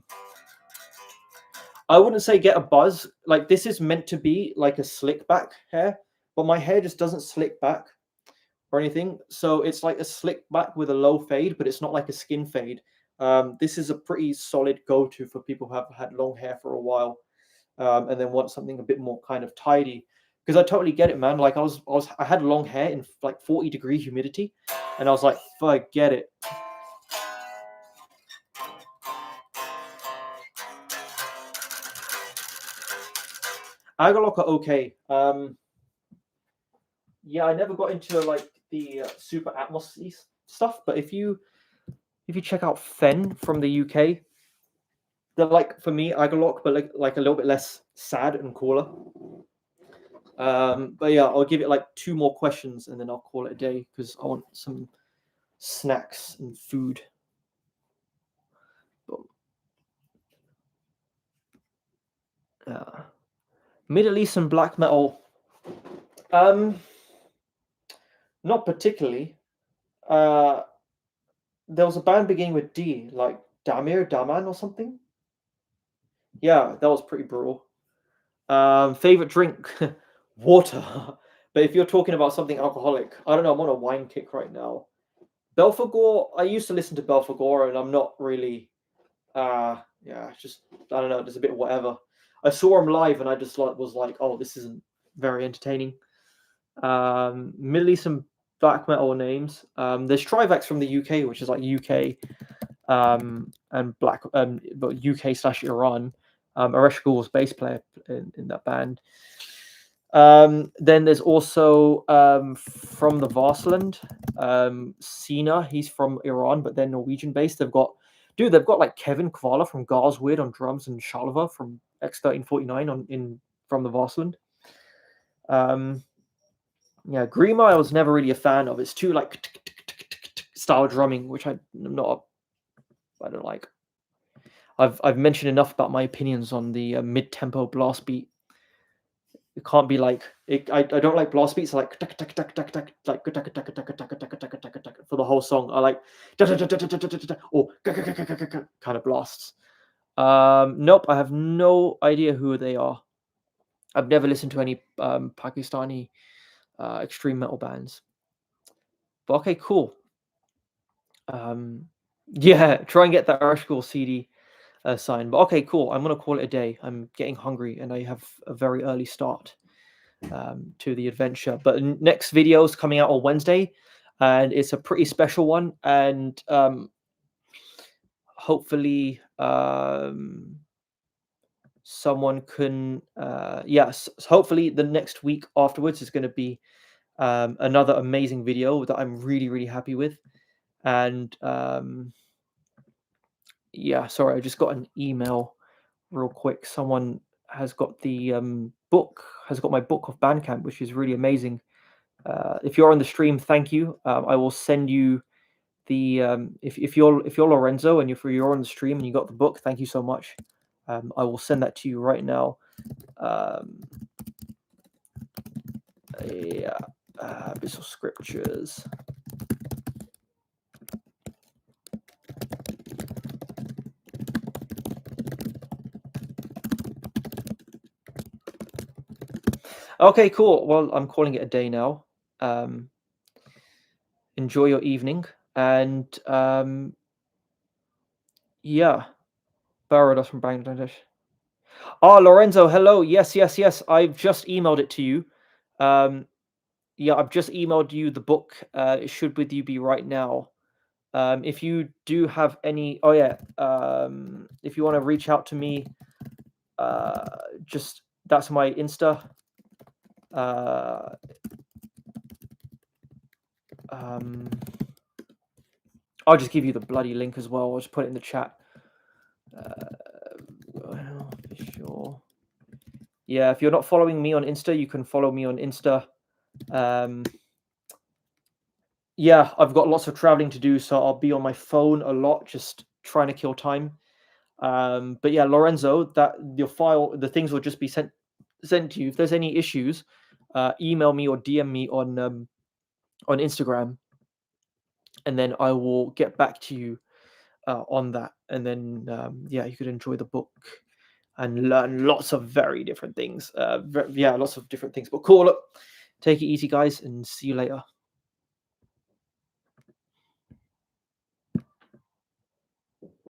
wouldn't say get a buzz. Like, this is meant to be like a slick back hair, but my hair just doesn't slick back or anything. So it's like a slick back with a low fade, but it's not like a skin fade. This is a pretty solid go-to for people who have had long hair for a while, and then want something a bit more kind of tidy. Because I totally get it, man. Like I had long hair in like 40-degree humidity, and I was like, forget it. Agalok are okay. Yeah, I never got into like the super Atmos stuff, but if you check out Fen from the UK, they're like, for me, Agalok, but like a little bit less sad and cooler. But yeah, I'll give it like 2 more questions and then I'll call it a day because I want some snacks and food. Middle Eastern black metal. Not particularly. Uh, there was a band beginning with D, like Damir, Daman, or something. Yeah, that was pretty brutal. Favorite drink, water. But if you're talking about something alcoholic, I don't know. I'm on a wine kick right now. Belfagor. I used to listen to Belfagor, and I'm not really. Yeah, just I don't know. Just a bit whatever. I saw him live, and I just was like, oh, this isn't very entertaining. Middle Eastern black metal names. There's Trivax from the UK, which is like UK and black, but UK/Iran. Aresh Ghul's bass player in that band. Then there's also from the Varsland, Sina. He's from Iran, but they're Norwegian based. They've got like Kevin Kvala from Garswood on drums and Shalva from X1349 from the Varsland. Yeah, Grima I was never really a fan of. It's too like style drumming, which I'm not. I don't like. I've mentioned enough about my opinions on the mid-tempo blast beat. It can't be like it, I don't like blast beats like like for the whole song. I like or kind of blasts. Nope, I have no idea who they are. I've never listened to any Pakistani extreme metal bands. But okay, cool. Yeah, try and get that Irish School CD signed. But okay, cool. I'm gonna call it a day. I'm getting hungry, and I have a very early start to the adventure. But next video is coming out on Wednesday, and it's a pretty special one. And hopefully, someone can. Yes, hopefully the next week afterwards is going to be another amazing video that I'm really really happy with. And yeah, sorry, I just got an email real quick. Someone has got the book, has got my book of Bandcamp, which is really amazing. If you're on the stream, thank you. I will send you the if you're Lorenzo and if you're on the stream and you got the book, thank you so much. I will send that to you right now. Yeah, Abyssal Scriptures. Okay, cool. Well, I'm calling it a day now. Enjoy your evening, and yeah, Barodos from Bangladesh. Oh, Lorenzo, hello. Yes, yes, yes. I've just emailed it to you. Yeah, I've just emailed you the book. It should with you be right now. If you do have any, oh yeah, if you want to reach out to me, just that's my Insta. I'll just give you the bloody link as well. I'll just put it in the chat. Well, for sure. Yeah, if you're not following me on Insta, you can follow me on Insta. Yeah, I've got lots of traveling to do, so I'll be on my phone a lot, just trying to kill time. But yeah, Lorenzo, that your file, the things will just be sent to you. If there's any issues, email me or DM me on Instagram, and then I will get back to you on that. And then yeah, you could enjoy the book and learn lots of very different things. Yeah, lots of different things. But cool. Look, take it easy, guys, and see you later.